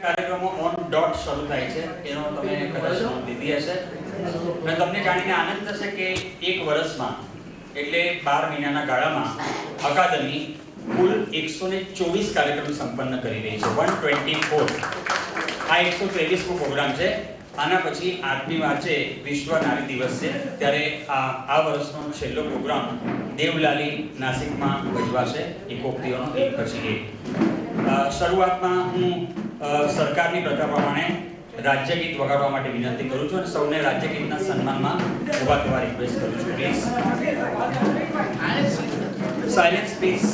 કાર્યક્રમો on dot શરૂ થાય છે એનો તમે કદાચ નોંધ લીધી હશે અને તમને જાણીને આનંદ થશે કે એક વર્ષમાં એટલે 12 મહિનાના ગાળામાં અકાદમી કુલ 124 કાર્યક્રમ સંપન્ન કરી રહી છે. 124 આ 123મો પ્રોગ્રામ છે. આના પછી 8મી માર્ચે વિશ્વ નારી દિવસ છે, ત્યારે આ વર્ષનો છેલ્લો પ્રોગ્રામ દેવલાલી નાસિકમાં ભજવાશે એકોક્તિઓનો એક પછી એક. શરૂઆતમાં હું સરકારની પ્રથા પ્રમાણે રાજ્યગીત વગાડવા માટે વિનંતી કરું છું અને સૌને રાજ્યગીતના સન્માનમાં ઊભા થવા રિક્વેસ્ટ કરું છું. Please silence please.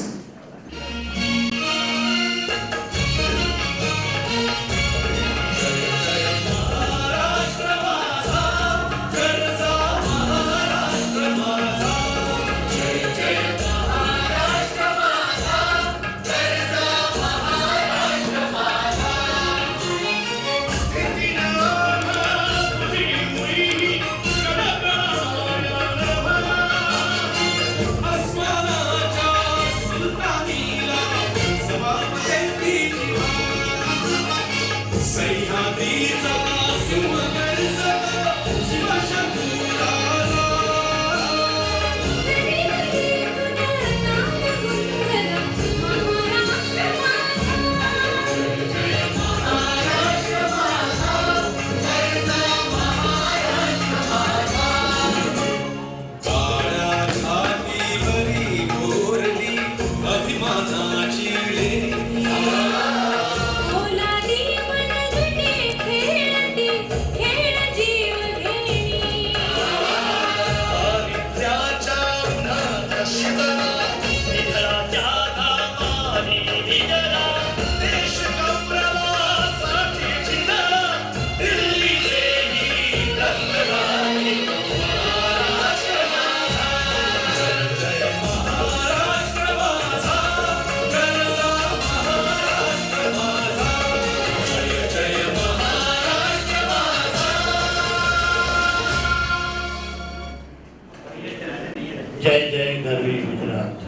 जय जय गरवी गुजरात.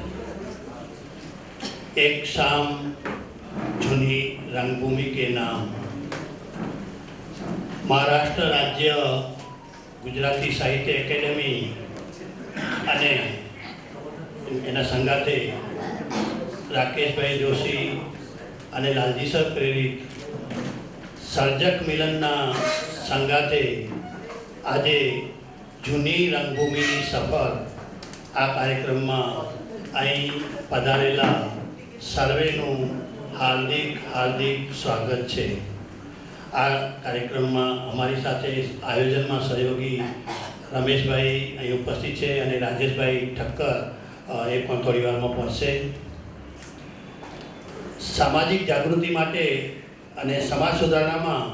एक शाम जूनी रंगभूमि के नाम. महाराष्ट्र राज्य गुजराती साहित्य एकेडमी અને એના સંગાથે રાકેશભાઈ જોશી અને લાલજી સર પ્રેરિત સર્જક મિલનના સંગાથે આજે જૂની રંગભૂમિની સફર આ કાર્યક્રમમાં અહીં પધારેલા સર્વેનું હાર્દિક હાર્દિક સ્વાગત છે. આ કાર્યક્રમમાં અમારી સાથે આયોજનમાં સહયોગી રમેશભાઈ અહીં ઉપસ્થિત છે અને રાજેશભાઈ ઠક્કર એ પણ થોડી વારમાં પહોંચશે. સામાજિક જાગૃતિ માટે અને સમાજ સુધારણામાં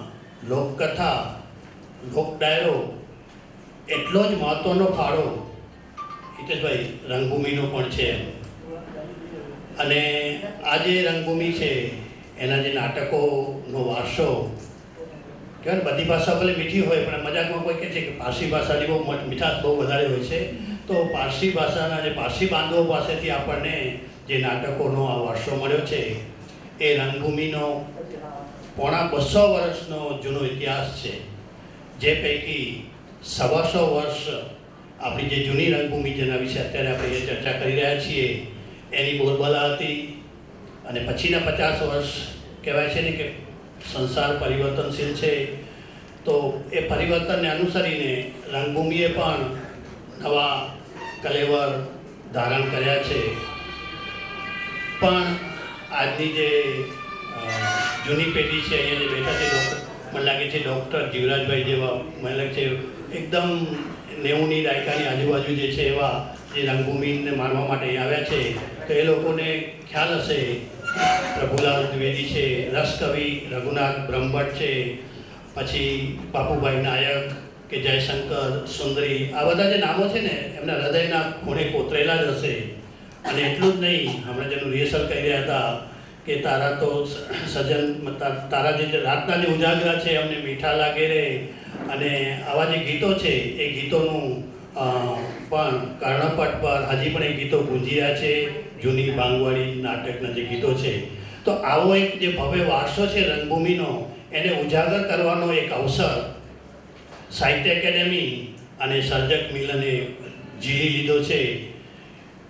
લોકકથા લોક ડાયરો એટલો જ મહત્ત્વનો ફાળો હિતેશભાઈ રંગભૂમિનો પણ છે. અને આ જે રંગભૂમિ છે એના જે નાટકોનો વારસો કહેવાય ને, બધી ભાષા ભલે મીઠી હોય પણ મજાકમાં કોઈ કહે છે કે પારસી ભાષાની બહુ મીઠાશ બહુ વધારે હોય છે. તો પારસી ભાષાના જે પારસી બાંધવો પાસેથી આપણને જે નાટકોનો આ વારસો મળ્યો છે એ રંગભૂમિનો પોણા 200 વર્ષનો જૂનો ઇતિહાસ છે. જે પૈકી 125 વર્ષ આપણી જે જૂની રંગભૂમિ જેના વિશે અત્યારે આપણે એ ચર્ચા કરી રહ્યા છીએ એની બોલબાલા હતી. અને પછીના 50 વર્ષ કહેવાય છે ને કે સંસાર પરિવર્તનશીલ છે, તો એ પરિવર્તનને અનુસરીને રંગભૂમિએ પણ નવા કલેવર ધારણ કર્યા છે. પણ આજની જે જૂની પેઢી છે અહીંયા જે બેઠા છે મને લાગે છે ડૉક્ટર જીવરાજભાઈ જેવા મને લાગે છે એકદમ 90ની દાયકાની આજુબાજુ જે છે એવા જે રંગભૂમિને માણવા માટે અહીં આવ્યા છે, તો એ લોકોને ખ્યાલ હશે પ્રભુલાલ દ્વિવેદી છે, રસકવિ રઘુનાથ બ્રહ્મભટ્ટ છે, પછી બાપુભાઈ નાયક કે જયશંકર સુંદરી, આ બધા જે નામો છે ને એમના હૃદયના ખૂણે કોતરેલા જ હશે. અને એટલું જ નહીં, હમણાં જેનું રિહર્સલ કરી રહ્યા હતા કે તારા તો સજન તારા જે રાતના જે ઉજાગરા છે અમને મીઠા લાગે રે, અને આવા જે ગીતો છે એ ગીતોનું પણ કર્ણપટ પર હજી પણ એ ગીતો ગુંજી રહ્યા છે. જૂની બાંગવાડી નાટકના જે ગીતો છે તો આવો એક જે ભવ્ય વારસો છે રંગભૂમિનો એને ઉજાગર કરવાનો એક અવસર સાહિત્ય એકેડેમી અને સર્જક મિલને ઝીલી લીધો છે,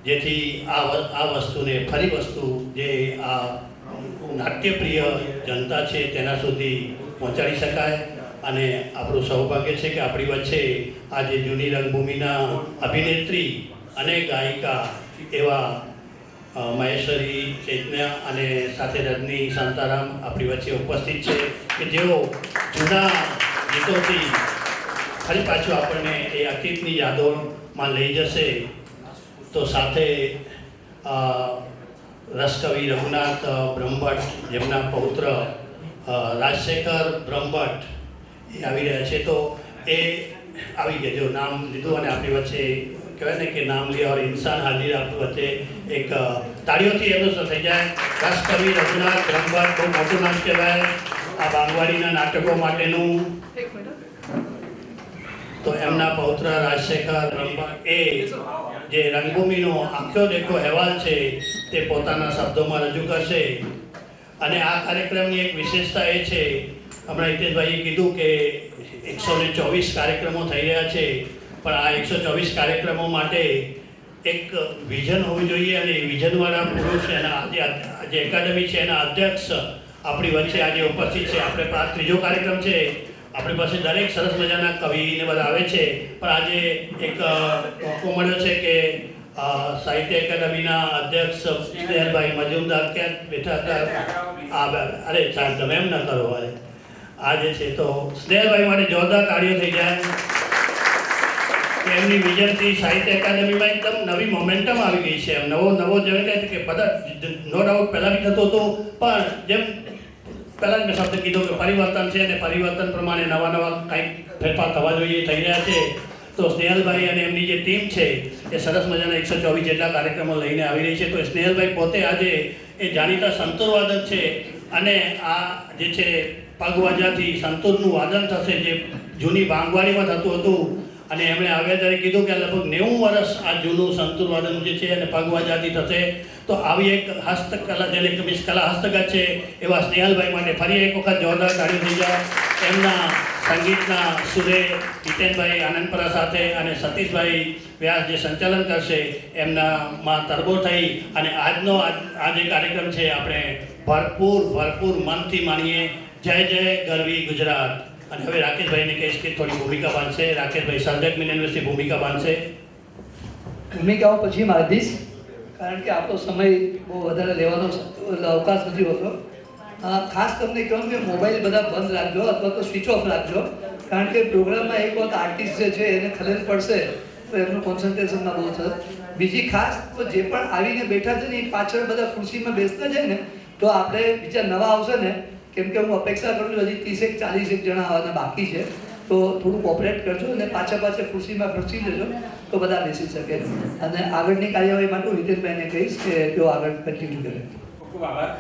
જેથી આ વસ્તુને ફરી વસ્તુ જે આ નાટ્યપ્રિય જનતા છે તેના સુધી પહોંચાડી શકાય. અને આપણું સૌભાગ્ય છે કે આપણી વચ્ચે આજે જૂની રંગભૂમિના અભિનેત્રી અને ગાયિકા એવા મહેશ્વરી ચૈતન્ય અને સાથે રજની શાંતારામ આપણી વચ્ચે ઉપસ્થિત છે કે જેઓ જૂના ગીતોથી ફરી પાછું આપણને એ અતીતની યાદોમાં લઈ જશે. તો સાથે રસકવિ રઘુનાથ બ્રહ્મભટ્ટ, જેમના પૌત્ર રાજશેખર બ્રહ્મભટ્ટ એ આવી રહ્યા છે. તો એ આવી ગયા, જો નામ લીધું અને આપણી વચ્ચે કહેવાય ને કે નામ લે ઓર ઇન્સાન હાજર આપણી વચ્ચે એક તાળીઓથી એનું થઈ જાય. રસકવિ રઘુનાથ બ્રહ્મભટ્ટ બહુ મોટું નામ કહેવાય આ બાંગવાડીના નાટકો માટેનું. તો એમના પૌત્ર રાજશેખર બ્રહ્મભટ્ટ એ જે રંગભૂમિનો આખો દેખો અહેવાલ છે તે પોતાના શબ્દોમાં રજૂ કરશે. અને આ કાર્યક્રમની એક વિશેષતા એ છે, હમણાં હિતેશભાઈએ કીધું કે 124 કાર્યક્રમો થઈ રહ્યા છે, પણ આ 124 કાર્યક્રમો માટે એક વિઝન હોવું જોઈએ અને વિઝનવાળા પુરુષ એના જે એકેડમી છે એના અધ્યક્ષ આપણી વચ્ચે આજે ઉપસ્થિત છે. આપણે આ ત્રીજો કાર્યક્રમ છે. આપણી પાસે દરેક સરસ મજાના કવિને બધા આવે છે, પણ આજે એક મોકો મળ્યો છે કે સાહિત્ય એકેડમીના અધ્યક્ષ સ્નેહલભાઈ મજુમદાર ક્યાં બેઠા હતા? અરે ચાલ તમે એમ ન કરો. અરે આ જે છે તો સ્નેહલભાઈ માટે જોરદાર તાળીઓ થઈ જાય. એમની વિઝનથી સાહિત્ય એકેડમીમાં એકદમ નવી મોમેન્ટમ આવી ગઈ છે. એમ નવો જેને કે બધા નો ડાઉટ પહેલાં બી થતું હતું, પણ જેમ પહેલાં મેં શબ્દ કીધો કે પરિવર્તન છે અને પરિવર્તન પ્રમાણે નવા કંઈક ફેરફાર થવા જોઈએ, થઈ રહ્યા છે. તો સ્નેહલભાઈ અને એમની જે ટીમ છે એ સરસ મજાના 124 જેટલા કાર્યક્રમો લઈને આવી રહી છે. તો સ્નેહલભાઈ પોતે આજે એ જાણીતા સંતૂરવાદક છે અને આ જે છે પગવાજાથી સંતૂરનું વાદન થશે, જે જૂની બાંગવાડીમાં થતું હતું. અને એમણે આવ્યા ત્યારે કીધું કે લગભગ 90 વર્ષ આ જૂનું સંતૂર વાદન જે છે અને પગવાજાથી થશે. તો આવી એક હસ્તકલા જેને કલા હસ્તગત છે એવા સ્નેહલભાઈ માટે ફરી એક વખત જોરદાર તાળીઓ થઈ જાય. એમના સંગીતના સુરે જીતેનભાઈ આનંદપરા સાથે અને સતીશભાઈ વ્યાસ જે સંચાલન કરશે એમનામાં તરબો થઈ અને આજનો આ જે કાર્યક્રમ છે આપણે ભરપૂર મનથી માણીએ. જય જય ગરવી ગુજરાત. અને હવે રાકેશભાઈને કહીશ કે થોડી ભૂમિકા બાંધશે. રાકેશભાઈ સર્જક મિલન યુનિવર્સિટી ભૂમિકા બાંધશે. ભૂમિકાઓ પછી બાંધીશ, કારણ કે આપણો સમય બહુ વધારે લેવાનો અવકાશ નથી હોતો. ખાસ તમને કહું કે મોબાઈલ બધા બંધ રાખજો અથવા તો સ્વિચ ઓફ રાખજો, કારણ કે પ્રોગ્રામમાં એક વખત આર્ટિસ્ટ જે છે એને ખલેલ પડશે તો એમનું કોન્સન્ટ્રેશનમાં બહુ થશે. બીજી ખાસ તો જે પણ આવીને બેઠા છે ને એ પાછળ બધા ખુરશીમાં બેસતા જાય ને તો આપણે બીજા નવા આવશે ને, કેમ કે હું અપેક્ષા કરું છું હજી 30-40 જણા આવવાના બાકી છે, તો થોડું કોઓપરેટ કરજો અને પાછા ખુરશીમાં ખર્ચી લેજો તો બધા બેસી શકે. અને આગળની કાર્યવાહી માટે હું હિતેશભાઈને કહીશ કે તેઓ આગળ કન્ટિન્યુ કરે. ખૂબ આભાર.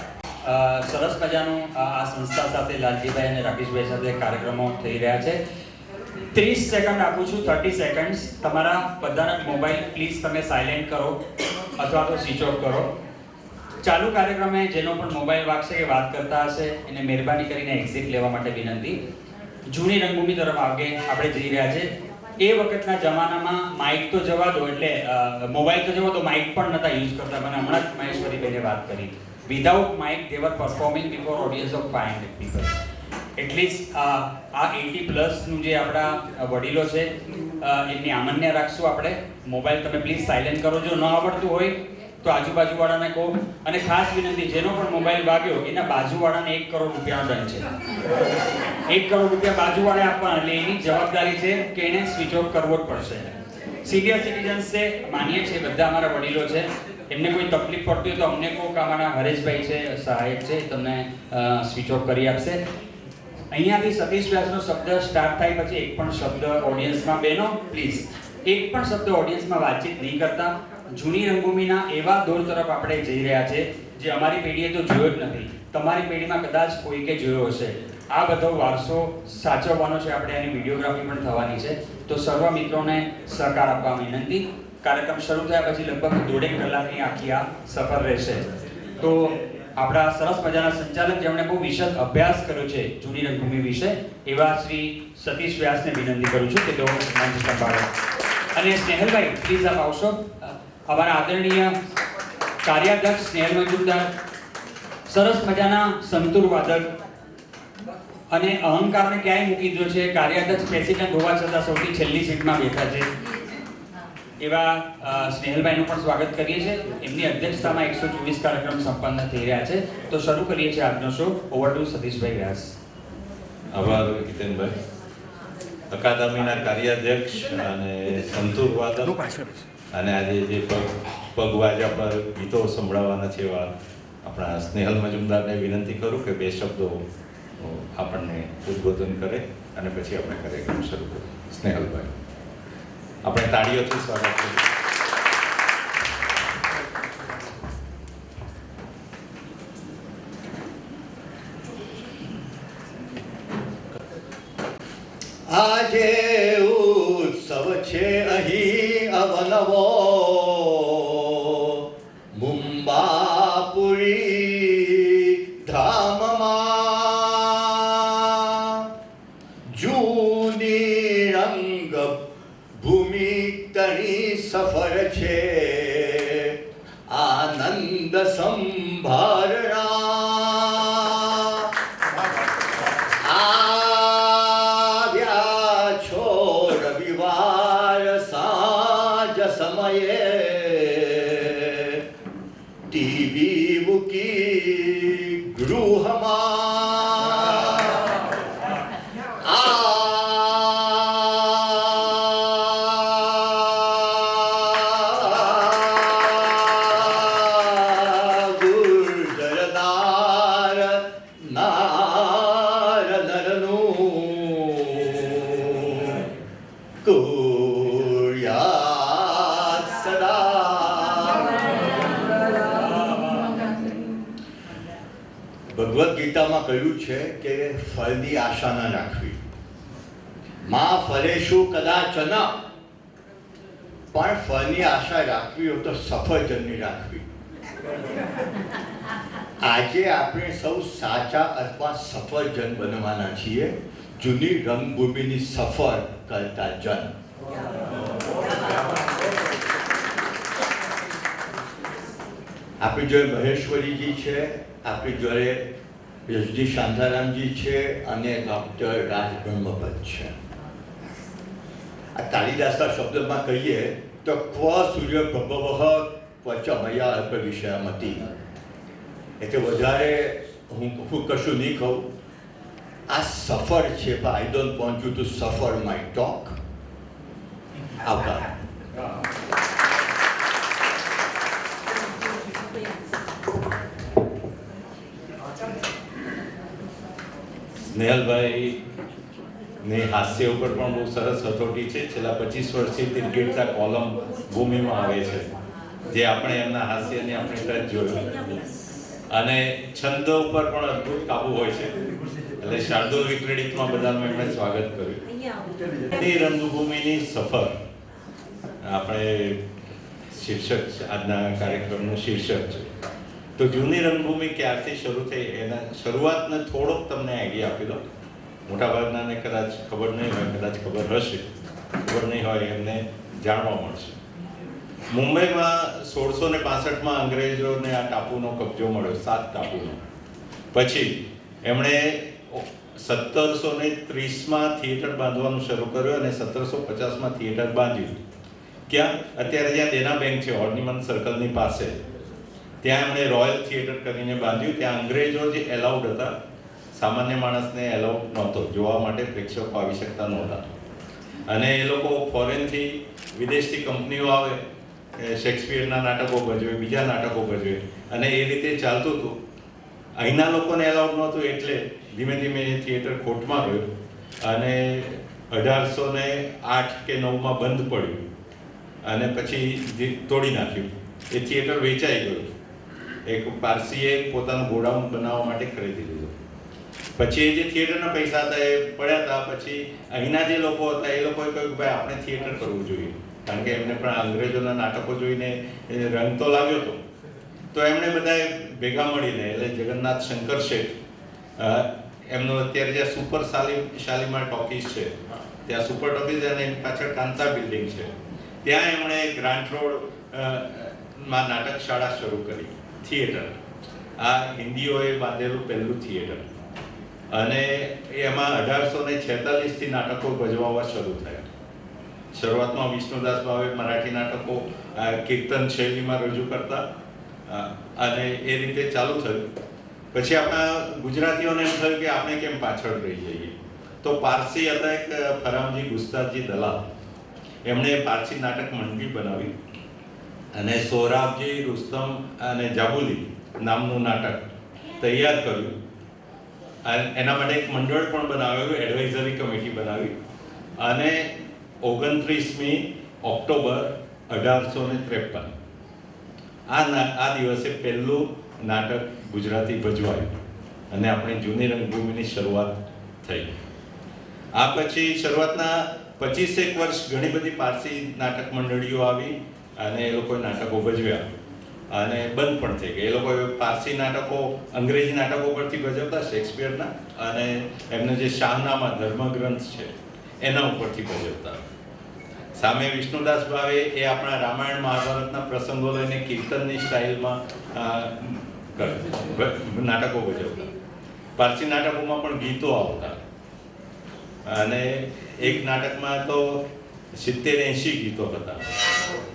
સરસ મજાનું આ સંસ્થા સાથે લાલજીભાઈ અને રાકેશભાઈ સાથે કાર્યક્રમો થઈ રહ્યા છે. 30 સેકન્ડ આપું છું, 30 સેકન્ડ્સ. તમારા બધાના મોબાઈલ પ્લીઝ તમે સાયલેન્ટ કરો અથવા તો સ્વિચ ઓફ કરો. ચાલુ કાર્યક્રમે જેનો પણ મોબાઈલ વાગશે કે વાત કરતા હશે એને મહેરબાની કરીને એક્ઝિટ લેવા માટે વિનંતી. જૂની રંગભૂમિ તરફ આપણે જઈ રહ્યા છે. એ વખતના જમાનામાં માઇક તો જવા દો, એટલે મોબાઈલ તો જવા દો, માઇક પણ નહોતા યુઝ કરતા. મને હમણાં જ મહેશ્વરીભાઈને વાત કરી, without mike they were performing before audience of 500 people. At least આ 80+ નું જે આપણા વડીલો છે એમની આમન્ય રાખશું આપણે. મોબાઈલ તમે પ્લીઝ સાયલેન્ટ કરો. જો ન આવડતું હોય તો આજુબાજુવાળાને કહો. અને ખાસ વિનંતી, જેનો પણ મોબાઈલ વાગ્યો એના બાજુવાળાને 1 કરોડ રૂપિયાનો દંડ છે. 1 કરોડ રૂપિયા બાજુવાળે આપવાના, એટલે એની જવાબદારી છે કે એને સ્વિચ ઓફ કરવો જ પડશે. સિનિયર સિટીઝન્સ છે, માનીએ છીએ બધા અમારા વડીલો છે, એમને કોઈ તકલીફ પડતી હોય તો અમને કહો કે અમારા હરેશભાઈ છે, સહાયક છે, તમને સ્વિચ ઓફ કરી આપશે. અહીંયાથી સતીશ વ્યાસનો શબ્દ સ્ટાર્ટ થાય પછી એક પણ શબ્દ ઓડિયન્સમાં, બહેનો પ્લીઝ એક પણ શબ્દ ઓડિયન્સમાં વાતચીત નહીં કરતા. જૂની રંગભૂમિના એવા દોર તરફ આપણે જઈ રહ્યા છે જે અમારી પેઢીએ તો જોયો જ નથી. તમારી પેઢીમાં કદાચ કોઈકે જોયો હશે. આ બધો વારસો સાચવવાનો છે આપણે, એની વિડીયોગ્રાફી પણ થવાની છે. તો સર્વ મિત્રોને સહકાર આપવા વિનંતી. કાર્યક્રમ શરૂ થયા પછી લગભગ 1.5 કલાકની આખી આ સફર રહેશે. તો આપણા સરસ મજાના સંચાલક જેમણે બહુ વિશદ અભ્યાસ કર્યો છે જૂની રંગભૂમિ વિશે એવા શ્રી સતીશ વ્યાસને વિનંતી કરું છું કે તેઓ મંચ સંભાળે. અને સ્નેહલભાઈ પ્લીઝ આપ આવશો. અમારા આદરણીય કાર્યાધ્યક્ષ સ્નેહલ મજુમદાર સરસ મજાના સંતૂર વાદક અને અહંકારને ક્યાંય મૂકી દીધો છે. કાર્યાધ્યક્ષ પ્રેસિડેન્ટ હોવા છતાં સૌથી છેલ્લી સીટમાં બેઠા છે એવા સ્નેહલભાઈનું પણ સ્વાગત કરીએ છીએ. એમની અધ્યક્ષતામાં 124 કાર્યક્રમ સંપન્ન થઈ રહ્યા છે. તો શરૂ કરીએ છીએ આજનો શો. ઓવર ટુ સતીશભાઈ વ્યાસ. આભાર હિતેનભાઈ. અકાદમીના કાર્યાધ્યક્ષ અને સંતૂર વાદક અને આજે જે પગવાજા પર ગીતો સંભળાવવાના છે એવા આપણા સ્નેહલ મજુમદારને વિનંતી કરું કે 2 શબ્દો આપણને ઉદ્બોધન કરે અને પછી આપણે કાર્યક્રમ શરૂ કરીએ. સ્નેહલભાઈ, આપણે તાળીઓથી સ્વાગત કરીએ. આજે ઉત્સવ છે અહીં અવનવો મુંબાપુરી ધામમાં જૂની રંગ ભૂમિ તણી સફર છે આનંદ સંભારણા સમયે ટીવી મૂકી ગૃહમાં ગુર્જરદાર નાર નરનું ભગવદ્ ગીતામાં કહ્યું છે કે ફળની આશા ન રાખવી. માં ફરે શું કદાચ ન, પણ ફળની આશા રાખવી હોય તો સફરજનની રાખવી. આજે આપણે સૌ સાચા અથવા સફરજન બનવાના છીએ, જૂની રંગભૂમિની સફર કરતા જન. આપણી જોડે મહેશ્વરીજી છે, આપણી જોડે યશજી શાંતારામજી છે અને ડૉક્ટર રાજબ્રહ્મભટ્ટ છે. આ કાલિદાસના શબ્દમાં કહીએ તો ક્વ સૂર્ય પ્રભવ ક્વચ મયા અલ્પ વિષયમતી. એટલે વધારે હું કશું નહીં કહું. આ સફર છે, પણ I don't want you to suffer my talk. આવકાર. સ્નેહલભાઈની હાસ્ય ઉપર પણ બહુ સરસ હથોટી છે. છેલ્લા 25 વર્ષથી ક્રિકેટના કોલમ ભૂમિમાં આવે છે, જે આપણે એમના હાસ્યની આપણે ટચ જોયું. અને છંદ ઉપર પણ અદ્ભુત કાબુ હોય છે. એટલે શાર્દુલ વિક્રેડિતમાં બધાનું એમણે સ્વાગત કર્યું. રંગભૂમિની સફર આપણે શીર્ષક આજના કાર્યક્રમનું શીર્ષક છે. તો જૂની રંગભૂમિ ક્યારથી શરૂ થઈ એના શરૂઆતને થોડોક તમને આઈડિયા આપી દો. મોટાભાગનાને કદાચ ખબર નહીં હોય, કદાચ ખબર હશે, ખબર નહીં હોય એમને જાણવા મળશે. મુંબઈમાં 1665માં અંગ્રેજોને આ ટાપુનો કબજો મળ્યો, 7 ટાપુનો. પછી એમણે 1730માં થિયેટર બાંધવાનું શરૂ કર્યું અને 1750માં થિયેટર બાંધ્યું. ક્યાં? અત્યારે જ્યાં દેના બેંક છે, ઓર્નિમન સર્કલની પાસે, ત્યાં એમણે રોયલ થિયેટર કરીને બાંધ્યું. ત્યાં અંગ્રેજો જે એલાઉડ હતા, સામાન્ય માણસને એલાઉડ નહોતો, જોવા માટે પ્રેક્ષકો આવી શકતા નહોતા. અને એ લોકો ફોરેનથી, વિદેશથી કંપનીઓ આવે, શેક્સપિયરના નાટકો ભજવે, બીજા નાટકો ભજવે, અને એ રીતે ચાલતું હતું. અહીંના લોકોને એલાઉડ નહોતું, એટલે ધીમે ધીમે એ થિયેટર ખોટમાં ગયું અને 1808 કે 9માં બંધ પડ્યું અને પછી તોડી નાખ્યું. એ થિયેટર વેચાઈ ગયું. એક પારસીએ પોતાનું ગોડાઉન બનાવવા માટે ખરીદી લીધું. પછી એ જે થિયેટરના પૈસા હતા એ પડ્યા હતા. પછી અહીંના જે લોકો હતા એ લોકોએ કહ્યું કે ભાઈ આપણે થિયેટર કરવું જોઈએ, કારણ કે એમને પણ અંગ્રેજોના નાટકો જોઈને રંગ તો લાગ્યો હતો. તો એમણે બધાએ ભેગા મળીને એટલે જગન્નાથ શંકર શેઠ એમનો અત્યારે જ્યાં સુપર શાલીમાર ટોકીઝ છે ત્યાં સુપર ટોકીઝ અને એની પાછળ કાંતા બિલ્ડિંગ છે ત્યાં એમણે ગ્રાન્ટ રોડ માં નાટક શાળા શરૂ કરી, થિયેટર. આ હિન્દીઓએ બાંધેલું પહેલું થિયેટર અને એમાં 1846થી નાટકો ભજવાવા શરૂ થયા. શરૂઆતમાં વિષ્ણુદાસ ભાવે મરાઠી નાટકો કીર્તન શૈલીમાં રજૂ કરતા અને એ રીતે ચાલુ થયું. પછી આપણા ગુજરાતીઓને એમ થયું કે આપણે કેમ પાછળ રહી જઈએ, તો પારસી હતા એક ફરામજી ગુસ્તાજી દલાલ, એમણે પારસી નાટક મંડળી બનાવી અને સોહરાબજી રુસ્તમ અને જાબુલી નામનું નાટક તૈયાર કર્યું. એના માટે એક મંડળ પણ બનાવેલું, એડવાઇઝરી કમિટી બનાવી અને 29મી ઓક્ટોબર 1853 આ દિવસે પહેલું નાટક ગુજરાતી ભજવાયું અને આપણી જૂની રંગભૂમિની શરૂઆત થઈ. આ પછી શરૂઆતના 25 વર્ષ ઘણી બધી પારસી નાટક મંડળીઓ આવી અને એ લોકોએ નાટકો ભજવ્યા અને બંધ પણ થઈ ગઈ. એ લોકોએ પારસી નાટકો અંગ્રેજી નાટકો પરથી ભજવતા, શેક્સપિયરના, અને એમને જે શાહનામા ધર્મગ્રંથ છે એના ઉપરથી ભજવતા. સામે વિષ્ણુદાસ ભાવે એ આપણા રામાયણ મહાભારતના પ્રસંગો લઈને કીર્તનની સ્ટાઇલમાં નાટકો ભજવતા. પારસી નાટકોમાં પણ ગીતો આવતા અને એક નાટકમાં તો 70-80 ગીતો હતા,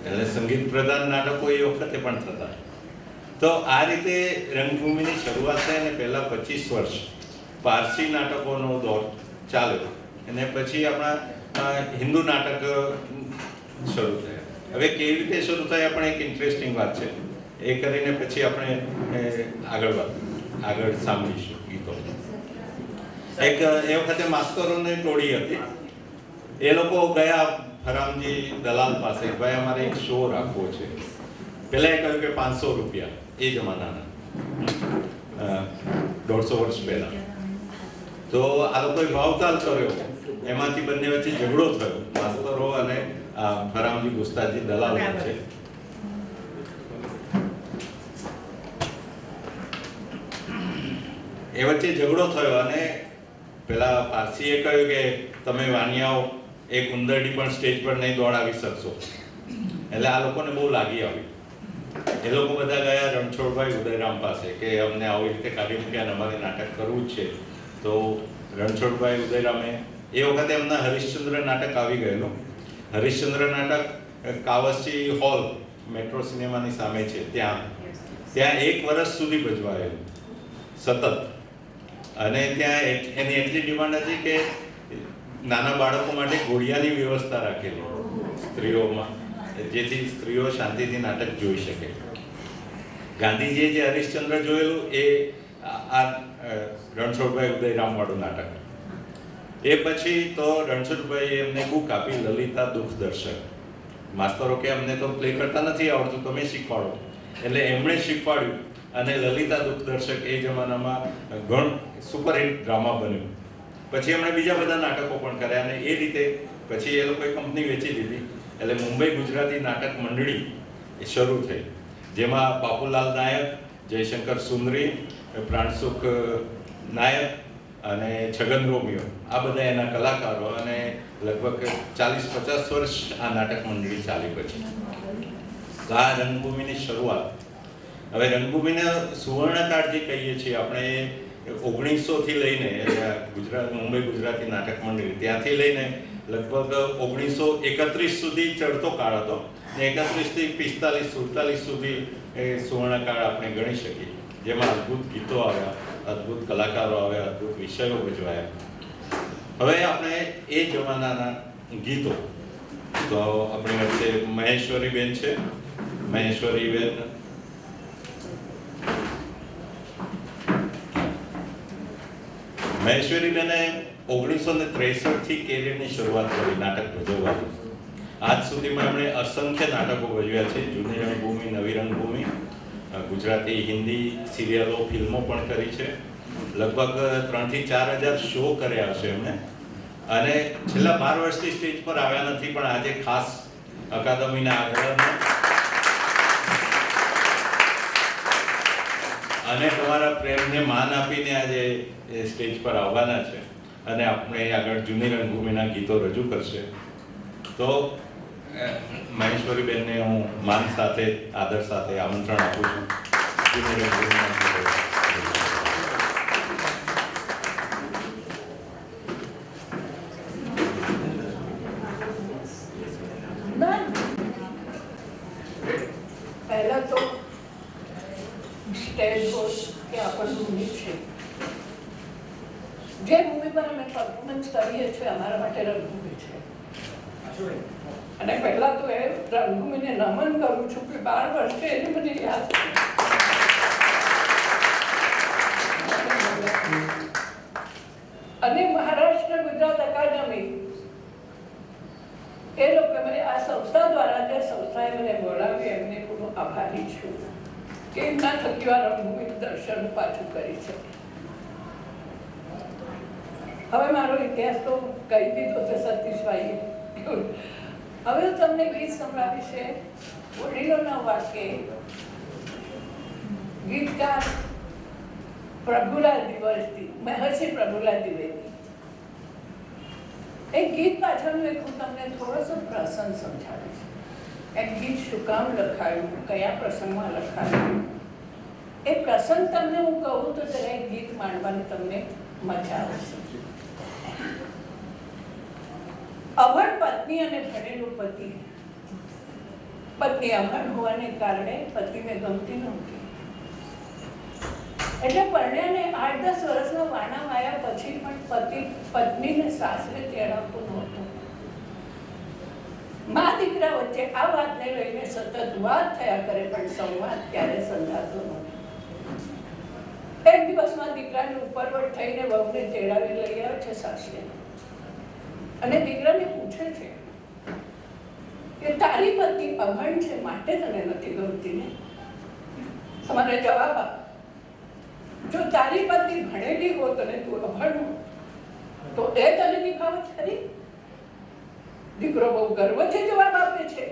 એટલે સંગીત પ્રધાન નાટકો એ વખતે પણ થતા. તો આ રીતે રંગભૂમિની શરૂઆત થઈ અને પહેલા 25 વર્ષ પારસી નાટકોનો દોર ચાલ્યો અને પછી આપણા હિન્દુ નાટક શરૂ થયા. હવે કેવી રીતે શરૂ થયા પણ એક ઇન્ટરેસ્ટિંગ વાત છે, એ કરીને પછી આપણે આગળ સાંભળીશું ગીતો. એક એ વખતે માસ્તરોની ટોળી હતી. એ લોકો ગયા ફરામજી દલાલ પાસે, ભાઈ અમારે એક શો રાખવો છે. પહેલા એ કહ્યું કે 500 રૂપિયા, એ જમાનાના 150 વર્ષ પહેલા. તો આ લોકોએ ભાવતાલ કર્યો, એમાંથી બંને વચ્ચે ઝઘડો થયો, માસ્તરો અને ફરામજી ગુસ્તાજી દલાલ વચ્ચે. એ વચ્ચે ઝઘડો થયો અને પેલા પારસીએ કહ્યું કે તમે વાનિયાઓ એક ઉંદરડી પણ સ્ટેજ પર નહીં દોડાવી શકશો. એટલે આ લોકોને બહુ લાગી આવી. એ લોકો બધા ગયા રણછોડભાઈ ઉદયરામ પાસે કે અમને આવી રીતે કાઢી મૂક્યા અને અમારે નાટક કરવું જ છે. તો રણછોડભાઈ ઉદયરામે એ વખતે એમના હરિશ્ચંદ્ર નાટક આવી ગયેલું. હરિશ્ચંદ્ર નાટક કાવસી હોલ મેટ્રો સિનેમાની સામે છે, ત્યાં 1 વર્ષ સુધી ભજવાયેલું સતત. અને ત્યાં એની એટલી ડિમાન્ડ હતી કે નાના બાળકો માટે ઘોડિયાની વ્યવસ્થા રાખેલી સ્ત્રીઓમાં, જેથી સ્ત્રીઓ શાંતિથી નાટક જોઈ શકે. ગાંધીજીએ જે હરિશ્ચંદ્ર જોયેલું એ આ રણછોડભાઈ ઉદયરામ વાળું નાટક. એ પછી તો રણછોડભાઈએ એમને બુક આપી, લલિતા દુઃખ દર્શક. માસ્તરો કે અમને તો પ્લે કરતા નથી આવડતું, તમે શીખવાડો. એટલે એમણે શીખવાડ્યું અને લલિતા દુઃખ દર્શક એ જમાનામાં ઘણું સુપરહિટ ડ્રામા બન્યું. પછી એમણે બીજા બધા નાટકો પણ કર્યા અને એ રીતે પછી એ લોકોએ કંપની વેચી દીધી. એટલે મુંબઈ ગુજરાતી નાટક મંડળી શરૂ થઈ, જેમાં બાપુલાલ નાયક, જયશંકર સુંદરી, પ્રાણસુખ નાયક અને છગન રોમિયો, આ બધા એના કલાકારો. અને લગભગ 40-50 વર્ષ આ નાટક મંડળી ચાલી. પછી આ રંગભૂમિની શરૂઆત. હવે રંગભૂમિના સુવર્ણકાળ જે કહીએ છીએ આપણે, 1900થી લઈને મુંબઈ ગુજરાતી નાટક મંડળી ત્યાંથી લઈને લગભગ 1931 સુધી ચડતો કાળ હતો. 31થી 45-47 સુધી એ સુવર્ણકાળ આપણે ગણી શકીએ, જેમાં અદ્ભુત ગીતો આવ્યા, અદ્ભુત કલાકારો આવ્યા, અદ્ભુત વિષયો ભજવાયા. હવે આપણે એ જમાનાના ગીતો, તો આપણી વચ્ચે મહેશ્વરીબેન છે. મહેશ્વરીબેન મહેશ્વરીબેને 1963થી કેરિયરની શરૂઆત કરી નાટક ભજવવાની. આજ સુધીમાં એમણે અસંખ્ય નાટકો ભજવ્યા છે. જૂની રંગભૂમિ, નવી રંગભૂમિ, ગુજરાતી, હિન્દી સિરિયલો, ફિલ્મો પણ કરી છે. લગભગ 3,000-4,000 શો કર્યા હશે એમણે. અને છેલ્લા 12 વર્ષથી સ્ટેજ પર આવ્યા નથી, પણ આજે ખાસ અકાદમીના આગળ અને તમારા પ્રેમને માન આપીને આજે એ સ્ટેજ પર આવવાના છે અને આપણે આગળ જૂની રંગભૂમિના ગીતો રજૂ કરશે. તો મહેશ્વરીબેનને હું માન સાથે આદર સાથે આમંત્રણ આપું છું. જૂની રંગભૂમિના ગીતો. પહેલા તો સ્ટેજ હોય કે આપણ ભૂમિ છે, જે ભૂમિ પર અમે પરફોર્મન્સ કરીએ છીએ અમારા માટે રંગભૂમિ છે. અને પહેલા તો એ રંગભૂમિને નમન કરું છું કે 12 વર્ષે એને મને યાદ છે. અને મહારાષ્ટ્ર ગુજરાત અકાદમી એ લોકો મને આ સંસ્થા દ્વારા જે સંસ્થાએ મને બોલાવી એમને પૂરો આભારી છું કે એમના થકી આ રંગભૂમિનું દર્શન પાછું કરી છે. હવે મારો ઇતિહાસ તો કહી દીધો છે સતીશભાઈએ. હવે તમને ગીત સંભળાવી છે વડીલોના વાક્ય, ગીતકાર પ્રભુલાલ દ્વિવેદી, મહર્ષિ પ્રભુલાલ દ્વિવેદી. એક ગીત પાછળનું એક હું તમને થોડોસો પ્રસંગ સમજાવીશ. એક ગીત શું કામ લખાયું, કયા પ્રસંગમાં લખાયું, એ પ્રસંગ તમને હું કહું તો જરા એક ગીત માંડવાની તમને મજા આવશે. અભણ પત્ની અને ભણેલું પતિ. પત્ની અભણ હોવાને કારણે પતિને ગમતી નહોતી, એટલે પરણ્યાને 8-10 વર્ષના વાણા વાયા પછી પણ પતિ પત્નીને સાસરે તેડાવતો નહોતો. મા દીકરા વચ્ચે આ વાતને લઈને સતત વાત થયા કરે પણ સંવાદ ક્યારે સંધાતો નહોતો. એક દિવસમાં દીકરાને ઉપરવટ થઈને વહુને તેડાવી લઈ આવે છે સાસરે અને દીકરાને પૂછે છે કે તારી પત્ની અભણ છે માટે તને નથી ગમતી ને? તમારે જવાબ આપ. જો તારી પત્ની ભણેલી હોત અને તું અભણ હો તો એ તને નિભાવત ખરી? દીકરો બહુ ગર્વથી જવાબ આપે છે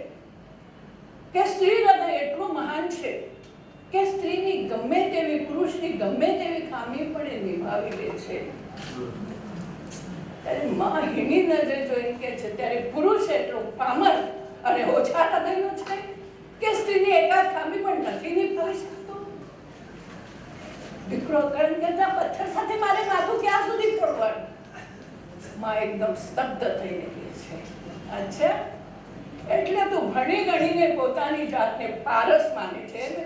કે સ્ત્રી હૃદય એટલું મહાન છે કે સ્ત્રીની ગમે તેવી, પુરુષની ગમે તેવી ખામી પણ એ નિભાવી લે છે. ત્યારે માં હીની નજરે જોઈ કે છે ત્યારે પુરુષ એટલો પામર અને ઓછા હૃદયનો છે કે સ્ત્રીની એકાદ ખામી પણ નથી નિભાવી શકતો. દીકરો કરણ કરતા પથ્થર સાથે મારે માથું ક્યાં સુધી ફોડવાનું? માં એકદમ સ્તબ્ધ થઈને કહે છે અચ્છા એટલે તું ભણી ગણીને પોતાની જાતને પારસ માને છે ને?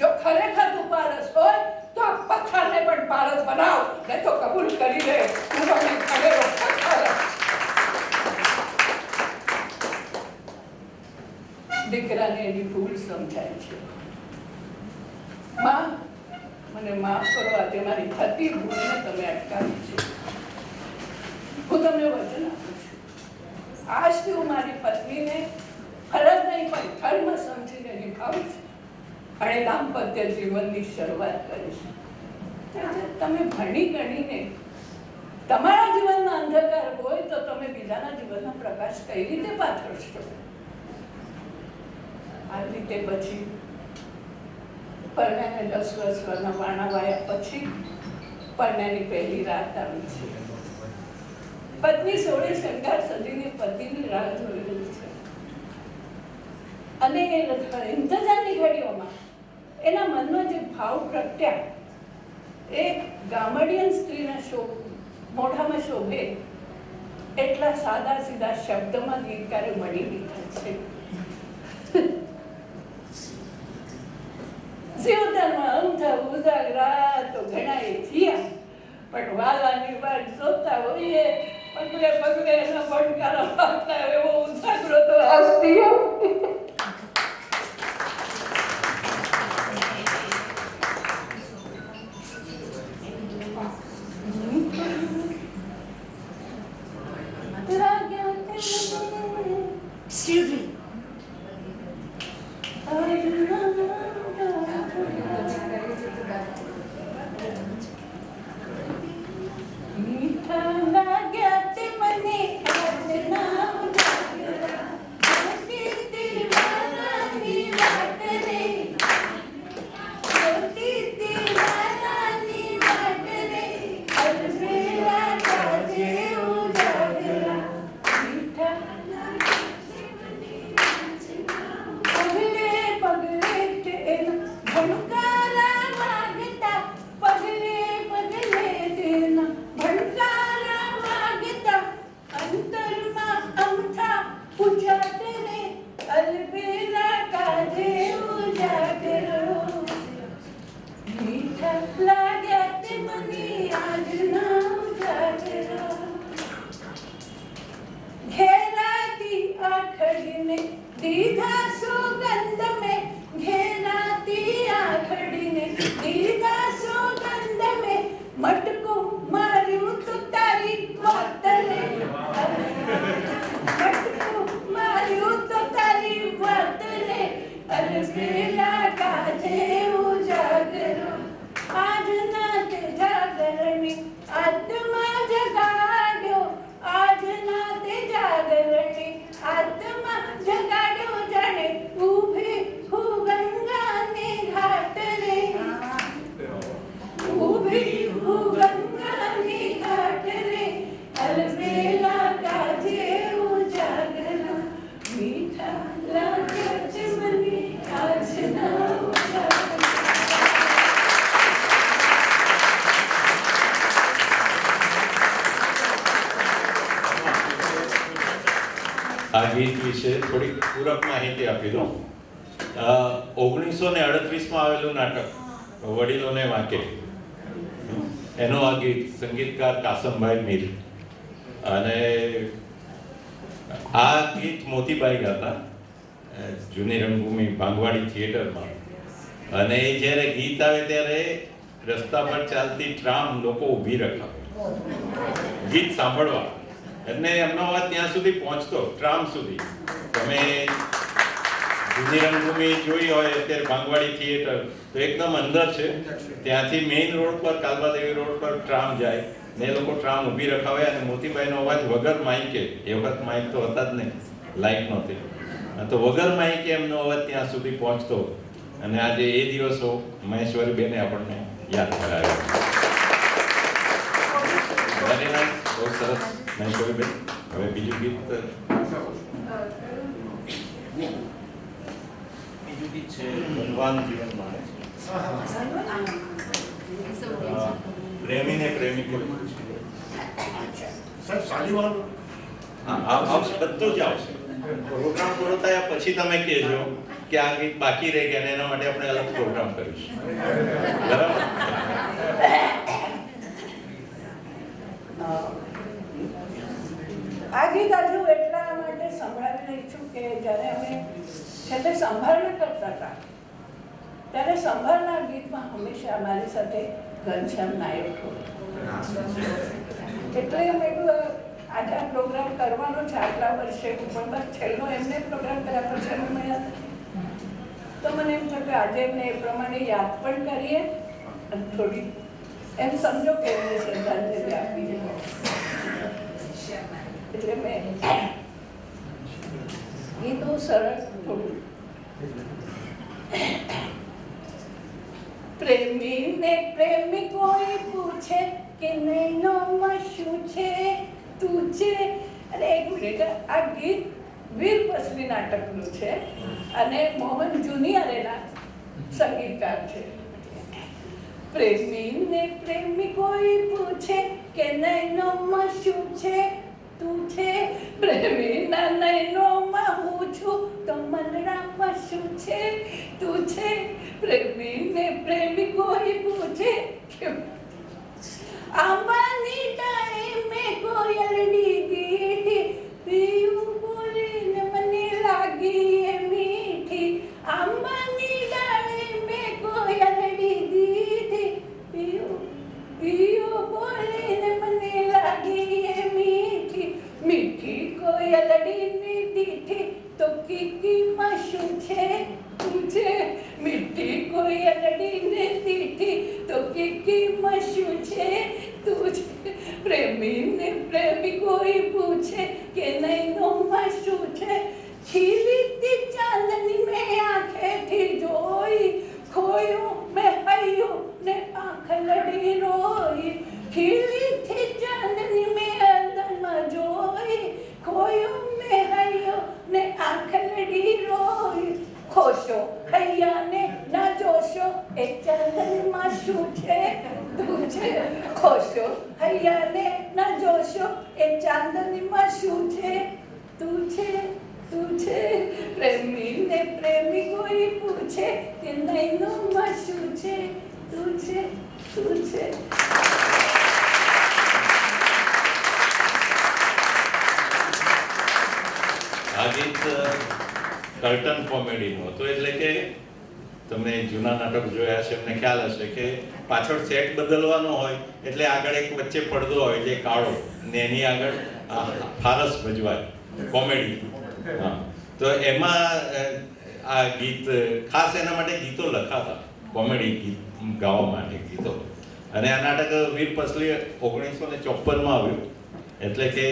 જો ખરેખર તું પારસ હોય તો આ પથ્થરને પણ પારસ બનાવ, નહીં તો કબૂલ કરી લે હું તમને ખરેખર પથ્થર. દીકરાને એની ભૂલ સમજાય છે. માં મને માફ કરો, આજે મારી થતી ભૂલને તમે અટકાવી છે. હું તમને વચન આપું છું આજથી હું મારી પત્નીને ફરજ નહીં પણ ધર્મ સમજીને નિભાવું છું અને દાંપત્ય જીવનની શરૂઆત કરીશ. તમે ભણી ગણીને તમારા જીવનમાં અંધકાર હોય તો તમે બીજાના જીવનમાં પ્રકાશ કઈ રીતે પાથરશો? આ રીતે પછી પરણ્યાને 10 વર્ષના વાણા વાયા પછી પરણ્યાની પહેલી રાત આવી છે. પત્ની સોળે શણગાર સજીને પતિની રાહ જોઈ રહી છે અને એ ઇંતજારની ઘડીઓમાં એના મનમાં જે ભાવ પ્રગટ્યા એ ગામડિયન સ્ત્રીના મોઢામાં શોભે એટલા સાદા સીધા શબ્દમાં ગીતકારે મળી લીધા છે. જીવનમાં અમથા ઉજાગરા તો ઘણા એ થયા પણ વાલાની વાત જોતા હોઈએ પગલે પગલે એના પડકારા પાડતા એવો ઉજાગરો તો હસતી Excuse me. મીઠા લાગ્યા તે મને આ ગીત વિશે થોડીક પૂરક માહિતી આપી દઉં. 1938માં આવેલું નાટક વડીલોને વાંકે, એનું આ ગીત સંગીતકાર કાસમભાઈ મીર. અને આ ગીત મોતીબાઈ ગાતા જૂની રંગભૂમિ ભાંગવાડી થિયેટરમાં. અને એ જ્યારે ગીત આવે ત્યારે રસ્તા પર ચાલતી ટ્રામ લોકો ઊભી રખાવે ગીત સાંભળવા, અને એમનો અવાજ ત્યાં સુધી પહોંચતો, ટ્રામ સુધી. તમે જૂની રંગભૂમિ જોઈ હોય અત્યારે ભાંગવાડી થિયેટર, તો એકદમ અંદર છે, ત્યાંથી મેઇન રોડ પર કાલબાદેવી રોડ પર ટ્રામ જાય ને એ લોકો ટ્રામ ઊભી રખાવે. અને મોતીબાઈનો અવાજ વગર માઇકે, એ વખત માઇક તો હતા જ નહીં, લાઇટ નહોતી, તો વગર માઇકે એમનો અવાજ ત્યાં સુધી પહોંચતો. અને આજે એ દિવસો મહેશ્વરી બેને આપણને યાદ કરાવ્યા. વેરી નાઇસ, બહુ સરસ મહેશ્વરી બેન. હવે બીજું ગીત બીજું ગીત છે બલવાન જીવન માણે, પ્રેમીને પ્રેમિકો. હા, આવશે, બધું જ આવશે. પ્રોગ્રામ પૂરો થયા પછી તમે કહેજો કે આ ગીત બાકી રહી ગયા, એના માટે આપણે અલગ પ્રોગ્રામ કરીશું. બરાબર? આ ગીત હજુ એટલા માટે સંભળાવી રહી છું કે જ્યારે અમે છેલ્લે સંભાળના કરતા હતા ત્યારે સંભાળના ગીતમાં હંમેશા અમારી સાથે ઘનશ્યામ નાયક હોય. એટલે અમે આજે આ પ્રોગ્રામ કરવાનો છે આટલા વર્ષે, પણ બસ છેલ્લો એમને પ્રોગ્રામ કર્યા પછી અમે મળ્યા તો મને એમ થયું કે આજે એમને એ પ્રમાણે યાદ પણ કરીએ અને થોડી એમ સમજો કે એમને શ્રદ્ધાંજલિ આપી છે. એટલે મેં ગીત બહુ સરળ થોડું. પ્રેમીને પ્રેમિકોએ પૂછે કે નૈનોમાં શું છે તું છે. અને એક મિનિટ, આ ગીત વીર પસલી નાટકનું છે અને મોહન જુનિયરેના સંગીતકાર છે. પ્રેમીને પ્રેમિકોએ પૂછે કે નૈનોમાં શું છે તું છે, પ્રેમીના નૈનોમાં હું છું તો મનડામાં શું છે તું છે. પ્રેમીને પ્રેમિકોએ પૂછે કે આંબાની ડાળે મેં કોયલડી દીધી, પીયું બોલીને મને લાગી એ મીઠી. આંબાની ડાળે મેં કોયલડી દીધી, પીયું બોલીને મને લાગી એ મીઠી. મીઠી કોયલડીની દીઠી તો કીકીમાં શું છે તું છે. મીઠી કોયલડીને દીઠી તો કીકીમાં શું છે તું છે. પ્રેમીને પ્રેમિકોએ પૂછે કે નૈનોમાં શું છે. ખીલીતી ચાંદની મેં આંખેથી જોઈ, ખોયું મેં હૈયું ને આંખ લડી રોઈ. ખીલીતી ચાંદની મેં અંદરમાં જોઈ, ખોયું મેં હૈયું ને આંખ લડી રોઈ. ખોશો હૈયાને ના જોશો એ ચાંદનીમાં શું છે તું છે. ખોશો હૈયાને ના જોશો એ ચાંદનીમાં શું છે તું છે તું છે. પ્રેમીને પ્રેમિકોએ પૂછે કે નૈનોમાં શું છે તું છે તું છે. આ ગીત કર્ટન કોમેડીનું હતું. એટલે કે તમે જૂના નાટક જોયા છે એમને ખ્યાલ હશે કે પાછળ સેટ બદલવાનો હોય એટલે આગળ એક વચ્ચે પડદો હોય જે કાળો, ને એની આગળ ફારસ ભજવાય, કોમેડી. હા, તો એમાં આ ગીત ખાસ એના માટે ગીતો લખાતા, કોમેડી ગીત ગાવા માટે ગીતો. અને આ નાટક વીર પસલી 1954માં આવ્યું, એટલે કે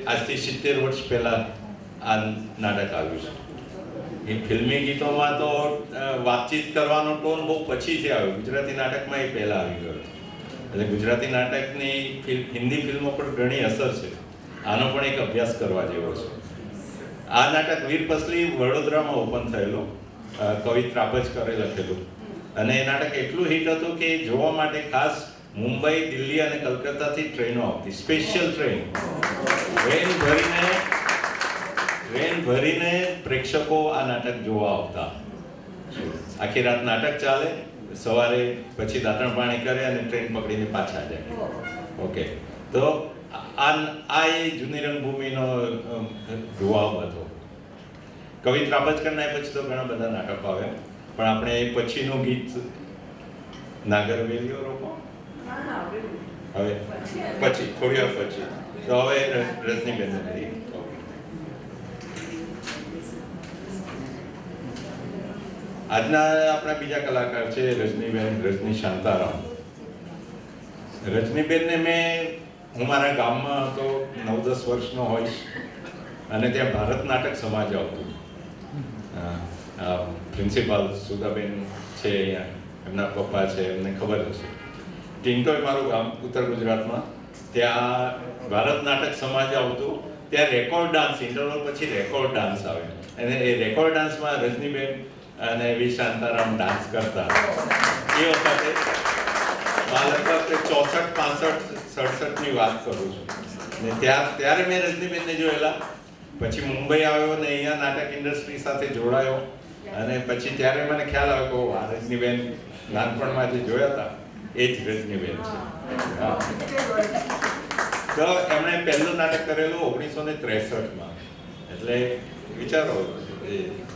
આજથી 70 વર્ષ પહેલા આ નાટક આવ્યું છે. એ ફિલ્મી ગીતોમાં તો વાતચીત કરવાનો ટોન બહુ પછીથી આવ્યો, ગુજરાતી નાટકમાં એ પહેલાં આવી ગયો. એટલે ગુજરાતી નાટકની હિન્દી ફિલ્મો પર ઘણી અસર છે. આનો પણ એક અભ્યાસ કરવા જેવો છે. આ નાટક વીર પસલી વડોદરામાં ઓપન થયેલું, કવિ ત્રાપજકરે લખેલું. અને એ નાટક એટલું હિટ હતું કે જોવા માટે ખાસ મુંબઈ, દિલ્હી અને કલકત્તાથી ટ્રેનો આવતી, સ્પેશિયલ ટ્રેન ભરીને ટ્રેન ભરીને પ્રેક્ષકો આ નાટક જોવા આવતા. આખી રાત નાટક ચાલે, સવારે પછી દાંતણ પાણી કરે અને ટ્રેન પકડીને પાછા જાય. ઓકે, તો આ એ જૂની રંગભૂમિનો રૂવાબ હતો. કવિ ત્રાબજકરના પછી તો ઘણા બધા નાટકો આવ્યા, પણ આપણે એ પછીનું ગીત નાગરવેલીઓ રોકો હવે પછી થોડી વાર પછી તો હવે રજનીબેન કરીએ. આજના આપણા બીજા કલાકાર છે રજની શાંતારામ. રજનીબેનને હું મારા ગામમાં હતો, 9-10 વર્ષનો હોઈશ, અને ત્યાં ભારત નાટક સમાજ આવતું. પ્રિન્સિપાલ સુધાબેન છે અહીંયા, એમના પપ્પા છે, એમને ખબર હશે. ટિન્ટોય મારું ગામ ઉત્તર ગુજરાતમાં, ત્યાં ભારત નાટક સમાજ આવતું. ત્યાં રેકોર્ડ ડાન્સ, ઇન્ટરવલ પછી રેકોર્ડ ડાન્સ આવે, અને એ રેકોર્ડ ડાન્સમાં રજનીબેન અને વી શાંતારામ ડાન્સ કરતા. એ વખતે લગભગ 64, 65, 67ની વાત કરું છું. ને ત્યારે મેં રજનીબેનને જોયેલા. પછી મુંબઈ આવ્યો ને અહીંયા નાટક ઇન્ડસ્ટ્રી સાથે જોડાયો, અને પછી ત્યારે મને ખ્યાલ આવ્યો કે આ રજનીબેન નાનપણમાં જે જોયા હતા એ જ રજનીબેન છે. તો એમણે પહેલું નાટક કરેલું 1963માં. એટલે વિચારો,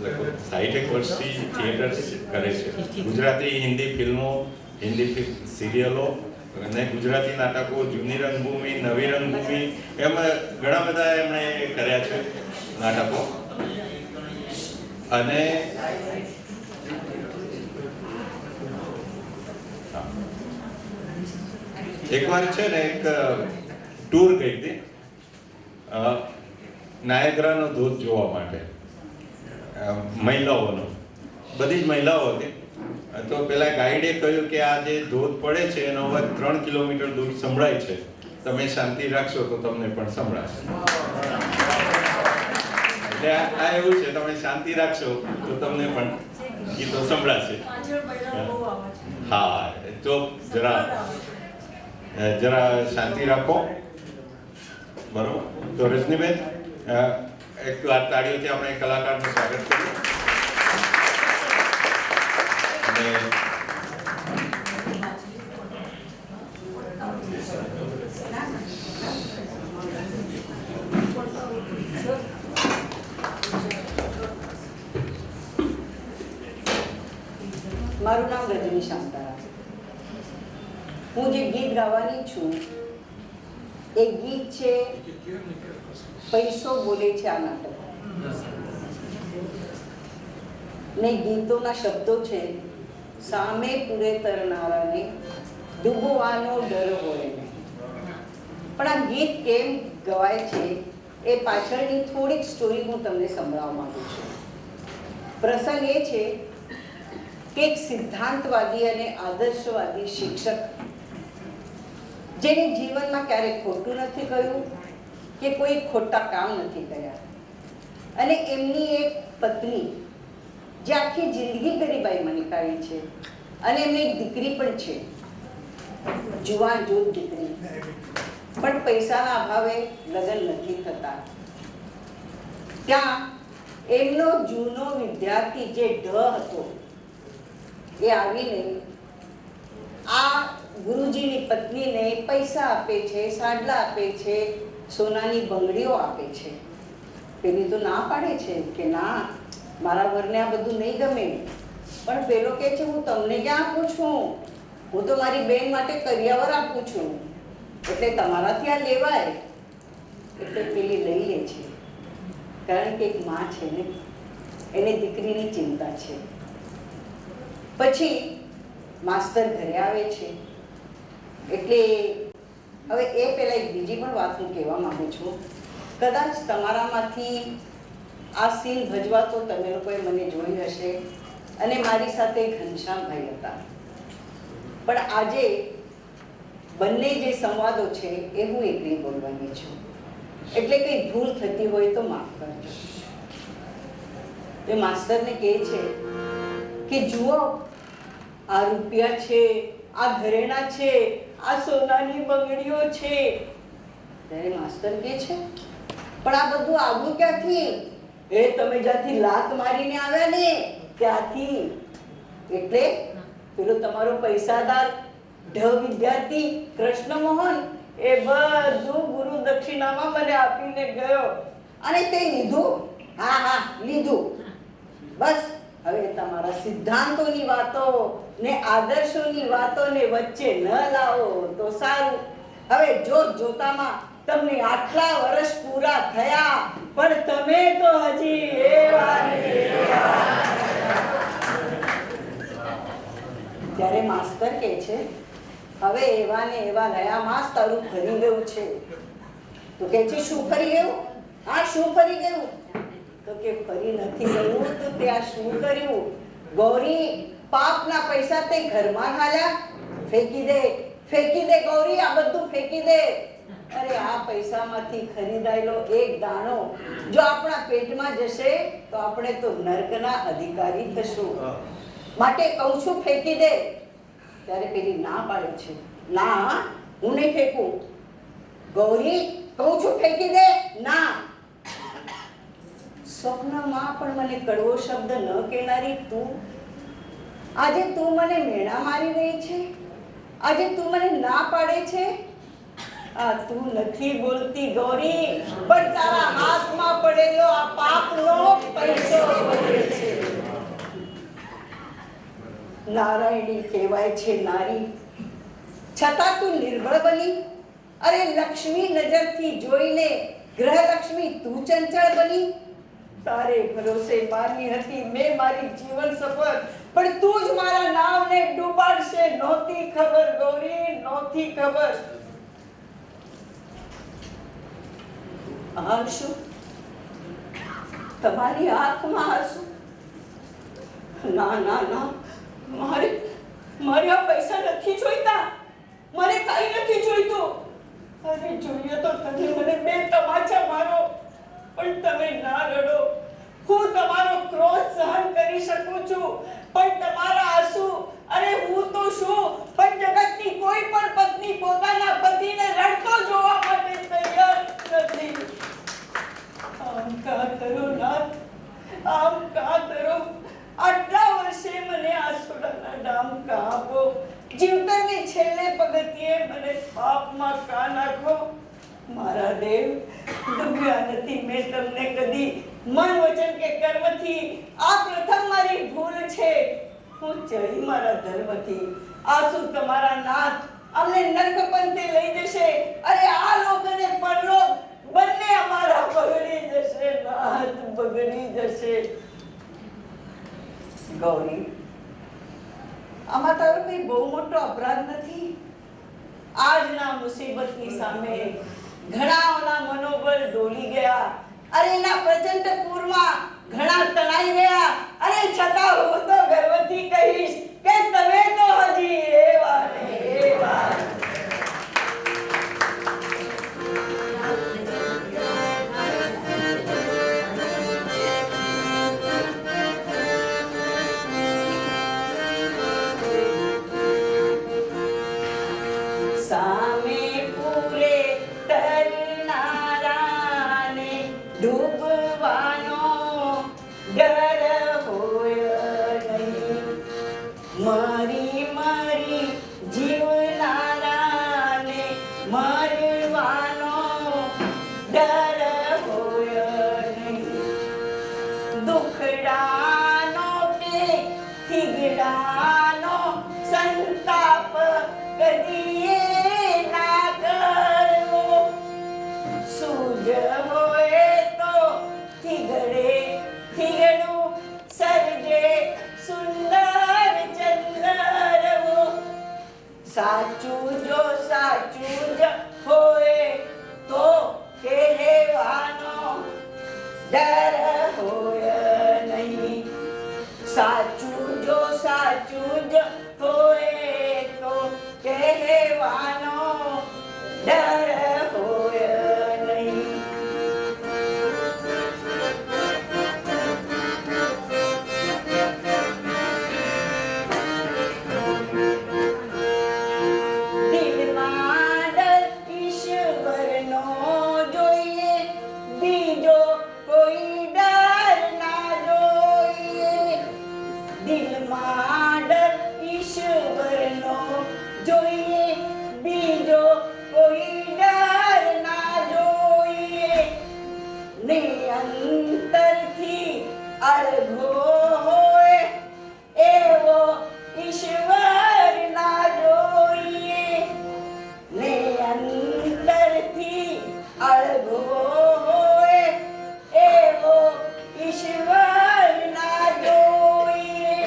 લગભગ 60 વર્ષથી થિયેટર કરે છે. ગુજરાતી હિન્દી ફિલ્મો, હિન્દી સિરિયલો અને ગુજરાતી નાટકો, જૂની રંગભૂમિ, નવી રંગભૂમિ, એમાં ઘણા બધા એમણે કર્યા છે નાટકો. અને એકવાર છે ને એક ટૂર ગઈ હતી નાયગ્રાનો ધોધ જોવા માટે, મહિલાઓનો, બધી જ મહિલાઓ હતી. તો પેલા ગાઈડે કહ્યું કે આ જે ધોધ પડે છે એનો અવાજ 3 કિલોમીટર દૂર સંભળાય છે, તમે શાંતિ રાખશો તો તમને પણ સંભળાશે. એટલે આ એવું છે, તમે શાંતિ રાખશો તો તમને પણ ગીતો સંભળાશે. હા, તો જરા શાંતિ રાખો. બરોબર. તો રજનીબેન, એક વાર તાળીઓથી આપણે કલાકારનું સ્વાગત કરીએ. મારું નામ રજની શાંતારામ. હું જે ગીત ગાવાની છું એ ગીત છે પૈસો બોલે છે આ નાટક. ને ગીતોના શબ્દો છે સામે પૂરે તરનારાને ડૂબવાનો ડર હોય નહીં. પણ આ ગીત કેમ ગવાય છે એ પાછળની થોડીક સ્ટોરી હું તમને સંભળાવવા માંગુ છું. પ્રસંગ એ છે કે એક સિદ્ધાંતવાદી અને આદર્શવાદી શિક્ષક, જેને જીવનમાં ક્યારેય ખોટું નથી કહ્યું કે કોઈ ખોટા કામ નથી કર્યા, અને એમની એક પત્ની જે આખી જિંદગી ગરીબાઈમાં નીકાળી છે, અને એમની એક દીકરી પણ છે, જુવાન જોત દીકરી, પણ પૈસાના અભાવે લગ્ન નથી થતા. ત્યાં એમનો જૂનો વિદ્યાર્થી જે ઢ હતો એ આવીને આ ગુરુજીની પત્નીને પૈસા આપે છે, સાડલા આપે છે, સોનાની બંગડીઓ આપે છે. પેલી તો ના પાડે છે કે ના, મારા વરને આ બધું નહીં ગમે. પણ પેલો કહે છે હું તમને ક્યાં આપું છું, હું તો મારી બેન માટે કરિયાવર આપું છું, એટલે તમારાથી આ લેવાય. એટલે પેલી લઈ લે છે, કારણ કે એક માં છે ને, એને દીકરીની ચિંતા છે. પછી માસ્તર ઘરે આવે છે. એટલે હવે એ પહેલા એક બીજી પણ વાત હું કહેવા માંગુ છું. કદાચ તમારામાંથી આ સીન ભજવાતો તમે લોકોએ મને જોઈ હશે, અને મારી સાથે ઘનશ્યામભાઈ હતા. પણ આજે બંને જે સંવાદો છે એ હું એકલી બોલવાની છું, એટલે કંઈ ભૂલ થતી હોય તો માફ કરજો. એ માસ્તરને કહે છે કે જુઓ, આ રૂપિયા છે, આ ઘરેણા છે, આ સોનાની બંગડીઓ છે. ત્યારે માસ્તર કહે છે પણ આ બધું આવ્યું ક્યાંથી? એ તમે જ્યાંથી લાત મારીને આવ્યા ને ત્યાંથી. એટલે પેલો તમારો પૈસાદાર ઢ વિદ્યાર્થી કૃષ્ણમોહન એ બધું ગુરુ દક્ષિણામાં મને આપીને ગયો. અને તે લીધું? હા હા લીધું. બસ હવે તમારા સિદ્ધાંતોની વાતો ને આદર્શોની વાતોને વચ્ચે ન લાવો તો સારું. હવે જોતામાં તમને આટલા વર્ષ પૂરા થયા પણ તમે તો હજી એવા ને એવા. ત્યારે માસ્તર કહે છે, હવે એવા ને એવા રહ્યા માસ, તારું ફરી ગયું છે. તો કહે છે, શું ફરી ગયું? હા, શું ફરી ગયું? તો કે ફરી નથી ગયું તો ત્યાં શું કર્યું? ગૌરી, પાપના પૈસા તે ઘરમાં ઘાલ્યા? ફેંકી દે, ફેંકી દે ગૌરી, આ બધું ફેંકી દે. અરે આ પૈસામાંથી ખરીદાયેલો એક દાણો જો આપણા પેટમાં જશે તો આપણે તો નર્કના અધિકારી થશું. માટે કહું છું ફેંકી દે. ત્યારે પેલી ના પાડે છે, ના હું નહીં ફેંકું. ગૌરી, કહું છું ફેંકી દે. ના. સ્વપ્નમાં પણ મને કડવો શબ્દ ન કહેનારી તું આજે તું મને મેણા મારી રહી છે? આજે તું મને ના પાડે છે? આ તું નથી બોલતી ગૌરી, પણ તારા હાથમાં પડેલો આ પાપનો પૈસો બોલે છે. નારાયણી કહેવાય છે નારી, છતાં તું નિર્બળ બની. અરે લક્ષ્મી નજરથી જોઈને ગ્રહલક્ષ્મી તું ચંચળ બની. તારે ભરોસે માની હતી મેં મારી જીવન સફર, પણ તું જ મારા નામને ડૂબાડશે. નહોતી ખબર ગૌરી, નહોતી ખબર. આંસુ, તમારી આંખમાં આંસુ? ના ના ના, મારે આ પૈસા નથી જોઈતા, મને કઈ નથી જોઈતું. અરે જોઈએ તો તમે મને 2 તમાચા મારો પણ તમે ના રડો. હું તમારો ક્રોધ સહન કરી શકું છું પણ તમારા આંસુ, અરે હું તો શું પણ જગતની કોઈ પણ પત્ની પોતાના પતિને રડતો જોવા માટે તૈયાર નથી. આમ કા કરો નાથ, આમ કા કરો? આટલા વર્ષે મને આંસુડાના ડામ કા આપો? જીવતરની છેલ્લે પગથિયે મને પાપમાં કા નાખો? મારા દેવ, ડૂબ્યા નથી મેં તમને કદી મન વચન કે કર્મથી. આ પ્રથમ મારી ભૂલ છે. હું ચડી મારા ધર્મથી. આંસુ તમારા નાથ અમને નર્ક પંથે લઈ જશે. અરે આ લોક અને પરલોક બંને અમારા બગડી જશે નાથ, બગડી જશે. ગૌરી, આમાં તારો કઈ બહુ મોટો અપરાધ નથી. આજના મુસીબતની સામે ઘણાઓના મનોબળ ડોલી ગયા. અરે એના પ્રચંડ પૂરમાં ઘણા તણાઈ ગયા. અરે છતાં હું તો ગર્વથી કહીશ કે તમે તો હજી એવા ને એવા. સામે પૂરે તરનારાને ડૂબવાનો ડર હોય નહીં. મારી મારી જીવનારા અળઘો હોય એવો ઈશ્વર ના જોઈએ ને અંતરથી અળઘો હોય એવો ઈશ્વર ના જોઈએ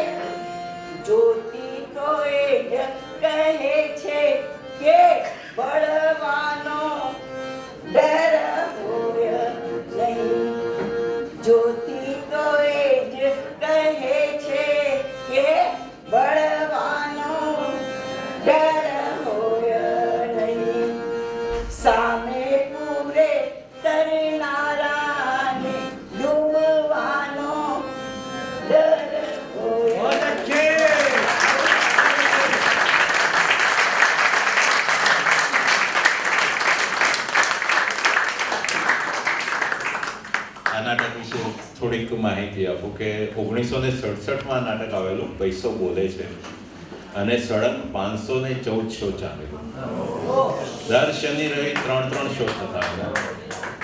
જ્યોતિ તો એ જ કહે છે કે બળવાનો ડર હોય નહીં જ્યોતિ તો એ જ કહે છે કે બળવાનો ડર હોય નહીં સામે પૂરે તરનારાને ડૂબવાનો ડર હોય આ નાટક વિશે થોડીક માહિતી આપું કે 1967માં નાટક આવેલું પૈસો બોલે છે અને સળંગ 514 શો ચાલેલું. દર શનિ રવિ 3 શો થતા હતા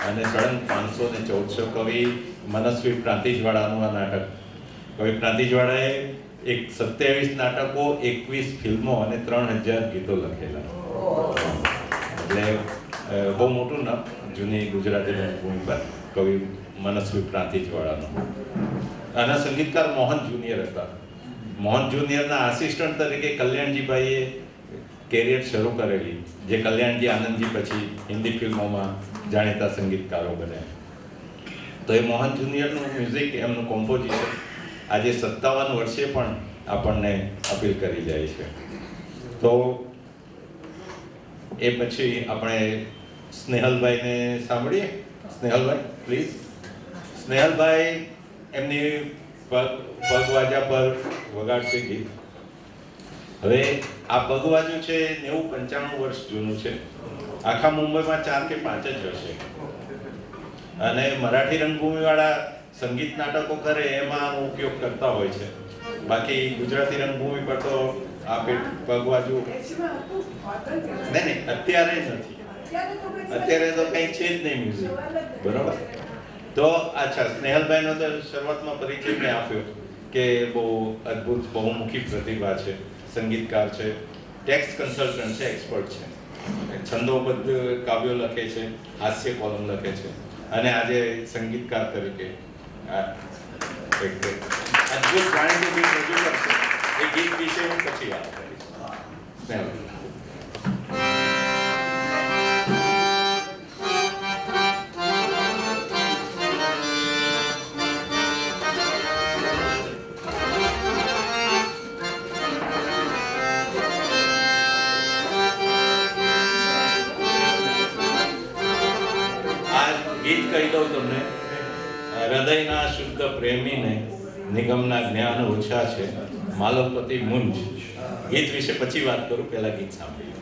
અને સળંગ 514 શો. કવિ મનસ્વી પ્રાંતિજવાળાનું આ નાટક. કવિ પ્રાંતિજવાળાએ 27 નાટકો, 21 ફિલ્મો અને 3000 ગીતો લખેલા. એટલે બહુ મોટું નામ જૂની ગુજરાતી રંગભૂમિ પર કવિ મનસ્વી પ્રાંતિજવાળાનો. આના સંગીતકાર મોહન જુનિયર હતા. મોહન જુનિયરના આસિસ્ટન્ટ તરીકે કલ્યાણજીભાઈએ કેરિયર શરૂ કરેલી, જે કલ્યાણજી આનંદજી પછી હિન્દી ફિલ્મોમાં જાણીતા સંગીતકારો બન્યા. તો એ મોહન જુનિયરનું મ્યુઝિક, એમનું કોમ્પોઝિશન આજે 57 વર્ષે પણ આપણને અપીલ કરી જાય છે. તો એ પછી આપણે સ્નેહલભાઈને સાંભળીએ. સ્નેહલભાઈ પ્લીઝ. સ્નેહલભાઈ એમની પગવાજા પર વગાડશે ગીત. હવે આ પગવાજું છે 90-95 વર્ષ જૂનું છે. આખા મુંબઈમાં 4 કે 5 જ હશે. અને મરાઠી રંગભૂમિવાળા સંગીત નાટકો કરે એમાં આનો ઉપયોગ કરતા હોય છે. બાકી ગુજરાતી રંગભૂમિ પર તો આ પગવાજુ નહીં, અત્યારે નથી. અત્યારે તો કંઈ છે જ નહીં મ્યુઝિક, બરોબર. તો અચ્છા, સ્નેહલભાઈનો તો શરૂઆતમાં પરિચય મેં આપ્યો કે બહુ અદ્ભુત બહુમુખી પ્રતિભા છે, સંગીતકાર છે, ટેક્સ કન્સલ્ટન્ટ છે, એક્સપર્ટ છે, છંદોબદ્ધ કાવ્યો લખે છે, હાસ્ય કોલમ લખે છે અને આજે સંગીતકાર તરીકે એક અદ્ભુત જાણીતું ગીત રજૂ કરશે. એ ગીત વિશે હું પછી વાત કરીશ. સ્નેહલભાઈ. ગીત કહી દઉં તમને. હૃદયના શુદ્ધ પ્રેમીને નિગમના જ્ઞાન ઓછા છે, માલવપતિ મુંજ. ગીત વિશે પછી વાત કરું, પહેલા ગીત સાંભળીએ.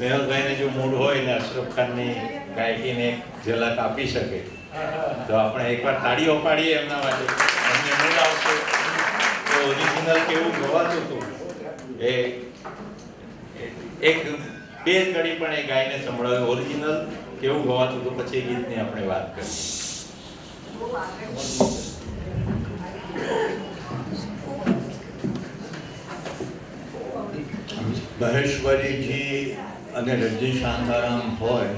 સ્નેહલભાઈને જો મૂડ હોય ને અશરફ ખાનની ગાયકીને એક ઝલક આપી શકે તો આપણે એકવાર તાળીઓ પાડીએ એમના માટે. એમને મૂડ આવશે તો ઓરિજિનલ કેવું ગવાતું હતું એ એક બે ઘડી પણ એ ગાયને સંભળાવ્યું ઓરિજિનલ કેવું ગવાતું હતું, પછી એ ગીતની આપણે વાત કરીએ. મહેશ્વરીજી અને રજની શાંતારામ હોય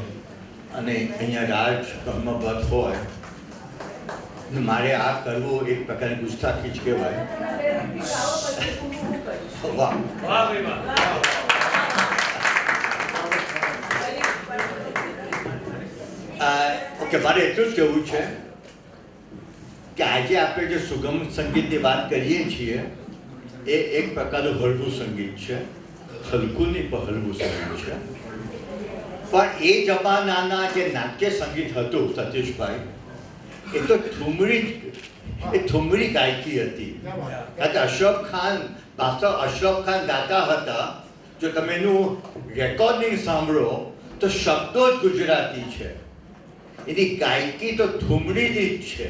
અને અહીંયા રાજ બ્રહ્મભટ્ટ હોય ને મારે આ કરવું એક પ્રકારની ગુસ્તાખી જ કહેવાય. વાહ ઓકે, મારે એટલું જ કહેવું છે કે આજે આપણે જે સુગમ સંગીતની વાત કરીએ છીએ એ એક પ્રકારનું હળવું સંગીત છે, હલકું નહીં પણ હળવું સંગીત છે. પણ એ જમાનાના જે નાટ્ય સંગીત હતું સતીશભાઈ, એ તો ઠુમરી ગાયકી હતી. કારણ કે અશરફ ખાન ગાતા હતા. જો તમે એનું રેકોર્ડિંગ સાંભળો તો શબ્દો જ ગુજરાતી છે, એની ગાયકી તો ઠુમરીની જ છે.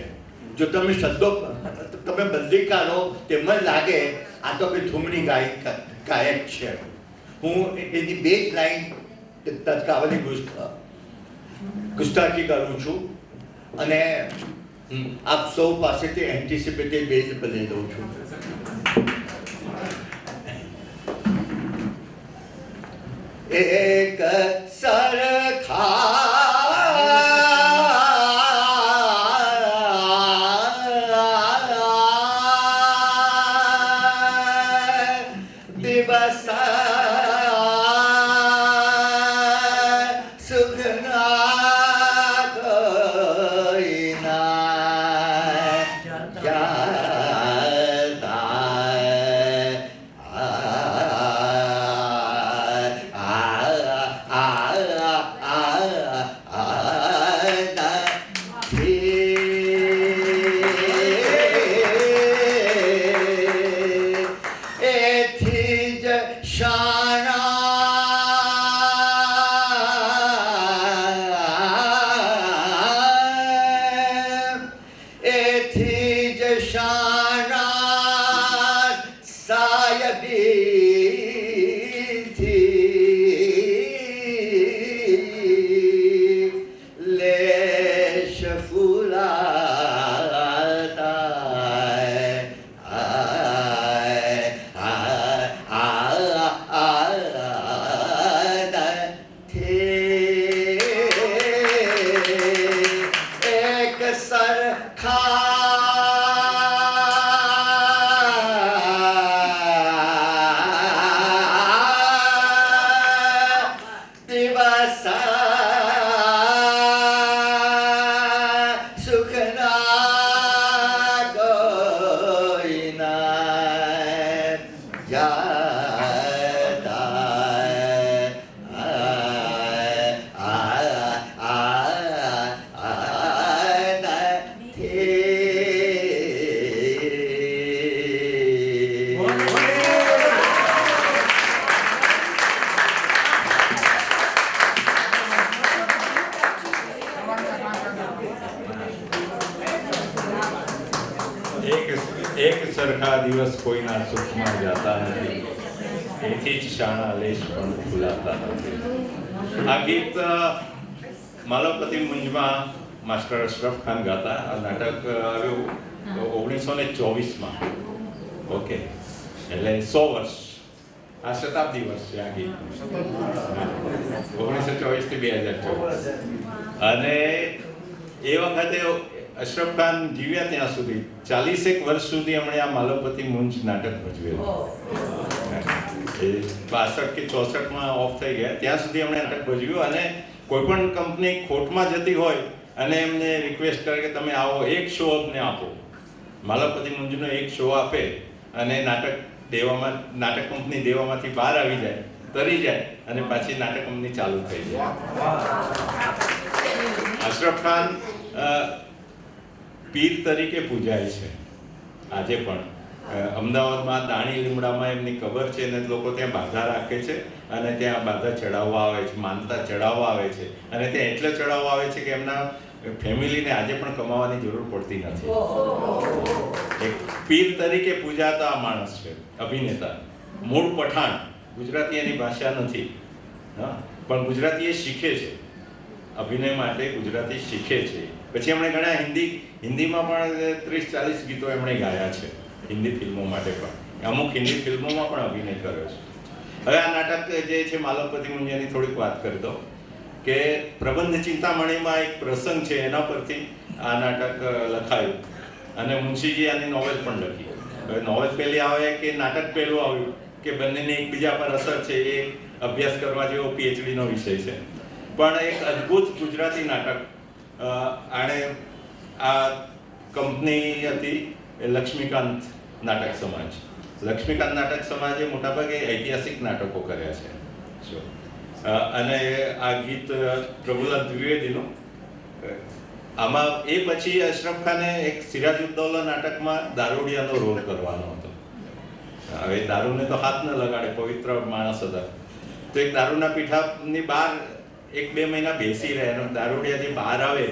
જો તમે શબ્દો તમે બદલી કાઢો તેમ જ લાગે આ તો કોઈ ઠુમરી ગાયક છે. હું એની બે જ લાઈન તત્કાવલી ગુસ્તાખી કરું છું અને આપ સૌ પાસેથી એન્ટિસિપેટેડ બે જ બની દઉં છું. એક સરખા એક સરખા દિવસ કોઈના સુખમાં જાતા નથી, એથી જ શાણા લેશ પણ ફૂલાતા નથી. આ ગીત માલવપતિ મુંજમાં માસ્ટર અશરફ ખાન ગાતા. આ નાટક આવ્યું 1924માં. ઓકે, એટલે 100 વર્ષ, આ શતાબ્દી વર્ષ છે આ ગીત, 1924 થી 2024. અને એ વખતે અશરફ ખાન જીવ્યા ત્યાં સુધી 40 વર્ષ સુધી એમણે આ માલવપતિ મુંજ નાટક ભજવેલું. એ 62 કે 64માં ઓફ થઈ ગયા ત્યાં સુધી એમણે નાટક ભજવ્યું. અને કોઈ પણ કંપની ખોટમાં જતી હોય અને એમને રિક્વેસ્ટ કરે કે તમે આવો, એક શો અમને આપો, માલવપતિ મુંજનો એક શો આપે અને નાટક કંપની દેવામાંથી બહાર આવી જાય, તરી જાય અને પાછી નાટક કંપની ચાલુ થઈ જાય. અશરફ ખાન પીર તરીકે પૂજાય છે આજે પણ. અમદાવાદમાં દાણી લીમડામાં એમની કબર છે અને લોકો ત્યાં બાધા રાખે છે અને ત્યાં બાધા ચડાવવા આવે છે, માનતા ચડાવવા આવે છે અને ત્યાં એટલે ચડાવવા આવે છે કે એમના ફેમિલીને આજે પણ કમાવાની જરૂર પડતી નથી. એક પીર તરીકે પૂજાતા આ માણસ છે, અભિનેતા, મૂળ પઠાણ, ગુજરાતી એની ભાષા નથી, હા, પણ ગુજરાતી એ શીખે છે, અભિનય માટે ગુજરાતી શીખે છે. પછી એમણે ઘણા હિન્દીમાં પણ 30-40 ગીતો એમણે ગાયા છે, હિન્દી ફિલ્મો માટે પણ, અમુક હિન્દી ફિલ્મોમાં પણ અભિનય કર્યો છે. હવે આ નાટક જે છે માલવપતિ મુંજાની થોડીક વાત કરી દો કે પ્રબંધ ચિંતામણીમાં એક પ્રસંગ છે, એના પરથી આ નાટક લખાયું અને મુનશીજી આની નોવેલ પણ લખી. હવે નોવેલ પહેલી આવે કે નાટક પહેલું આવ્યું કે બંનેની એકબીજા પર અસર છે, એ અભ્યાસ કરવા જેવો પીએચડીનો વિષય છે. પણ એક અદ્ભુત ગુજરાતી નાટક આણે આ કંપની હતી લક્ષ્મીકાંત નાટક સમાજ. લક્ષ્મીકાંત નાટક સમાજે મોટાભાગે ઐતિહાસિક નાટકો કર્યા છે. અને આ ગીત પ્રભુલાલ દ્વિવેદીનું, આમાં એ પછી અશરફ ખાને એક સિરાજુદ્દૌલા નાટકમાં દારૂડિયાનો રોલ કરવાનો હતો. હવે દારૂને તો હાથ ન લગાડે, પવિત્ર માણસ હતા, તો એક દારૂના પીઠાની બહાર 1-2 મહિના બેસી રહે અને દારૂડિયા જે બહાર આવે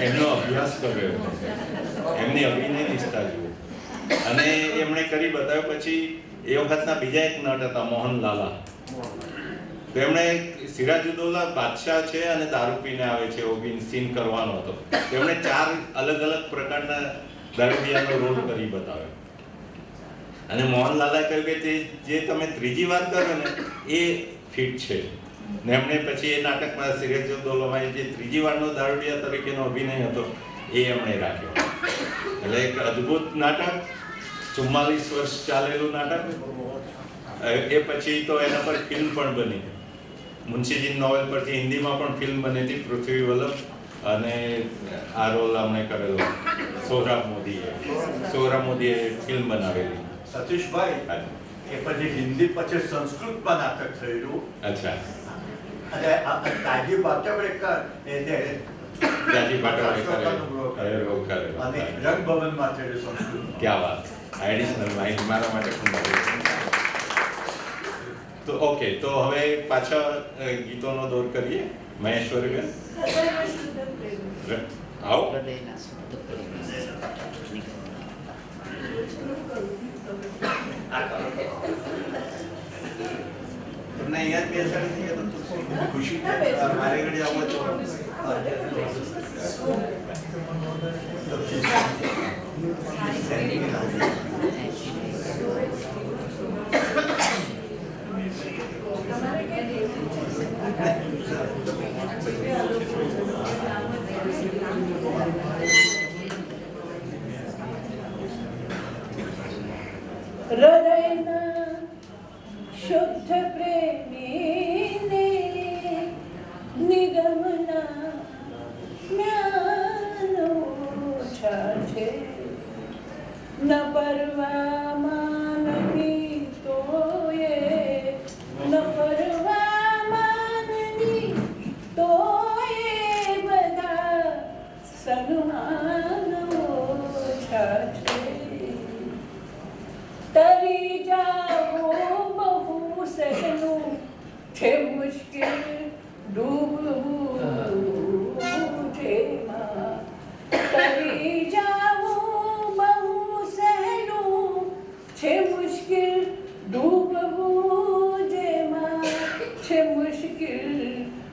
એમનો અભ્યાસ કર્યો, એમની અભિનય નિષ્ઠા જુઓ અને એમણે કરી બતાવ્યો. પછી એ વખતના બીજા એક નટ હતા મોહનલાલા, તો એમણે સિરાજુદ્દૌલા બાદશાહ છે અને દારૂ પીને આવે છે એવો સીન કરવાનો હતો. તેમણે 4 અલગ અલગ પ્રકારના દારૂડિયાનો રોલ કરી બતાવ્યો અને મોહનલાલાએ કહ્યું કે જે તમે ત્રીજી વાર કરો ને એ ફિટ છે. ને એમણે પછી એ નાટકમાં સિરાજુદ્દૌલામાં જે ત્રીજી વારનો દારૂડિયા તરીકેનો અભિનય હતો એ એમણે રાખ્યો. એટલે એક અદ્ભુત નાટક, 44 વર્ષ ચાલેલું નાટક. એ પછી તો એના પર ફિલ્મ પણ બની, મુનશીજીની નોવેલ પરથી હિન્દીમાં પણ ફિલ્મ બની હતી, પૃથ્વી વલ્લભ, અને આ રોલ અમને કરેલો સોહરાબ મોદીએ ફિલ્મ બનાવેલી. સતીશભાઈ, એ પછી હિન્દી પછી સંસ્કૃતમાં નાટક થયેલું. અચ્છા. અને તાજી પાટવડેકર અને રંગભવનમાં થયેલું સંસ્કૃત. ક્યાં વાત, એડિશનલ માહિતી મારા માટે પણ મળે. તો ઓકે, તો હવે પાછા ગીતોનો દોર કરીએ. મહેશ્વરીબેન આવો. તમને અહીંયા જ બેસાડી દઈએ તો ખુશી મારી ઘડી આવો છો. હૃદયના શુદ્ધ પ્રેમીને નિગમના જ્ઞાન ઓછા છે, ન પરવામાં નથી તોય, ન પરવામાં નથી તોય બધા સન્માન ઓછા છે. તરી જાવું બહુ સહેલું છે, મુશ્કેલ ડૂબવું જેમાં. તરી જાવું બહુ સહેલું છે, મુશ્કેલ ડૂબવું જેમાં, છે મુશ્કેલ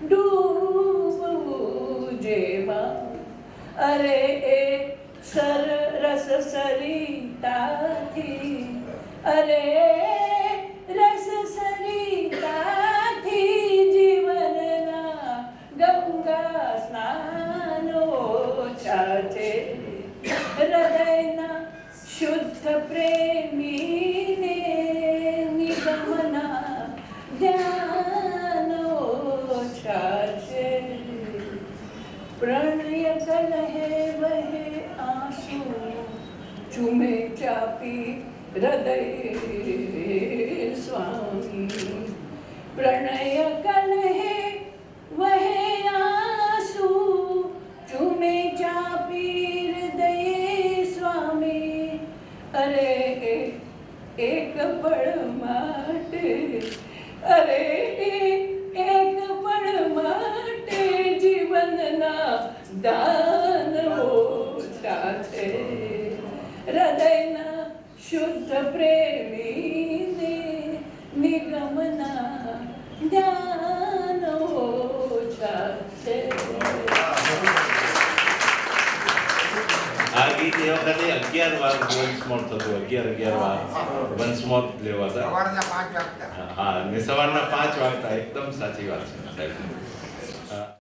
ડૂબવું જેમાં. અરે એ સરસ સરિતાથી, અરે રસ સરિતાથી જીવનના ગંગા સ્નાન ઓછા છે. હૃદયના શુદ્ધ પ્રેમીને નિગમના ધ્યાન ઓછા છે. प्रणय कलहे वहे आंसू चुमे चापी हृदय स्वामी। प्रणय कलहे वहे आंसू चुमे चापी हृदय स्वामी। अरे પળ માટે, અરે એક પળ માટે જીવનના દાન ઓછા છે. હૃદયના શુદ્ધ પ્રેમીને નિગમના જ્ઞાન ઓછા છે. આ ગીત એ વખતે 11 વાર વન્સ મોર થતું, 11 વાર વન્સ મોર લેવાતા. સવારના 5 વાગતા. હા, અને સવારના 5 વાગતા. એકદમ સાચી વાત છે સાહેબ.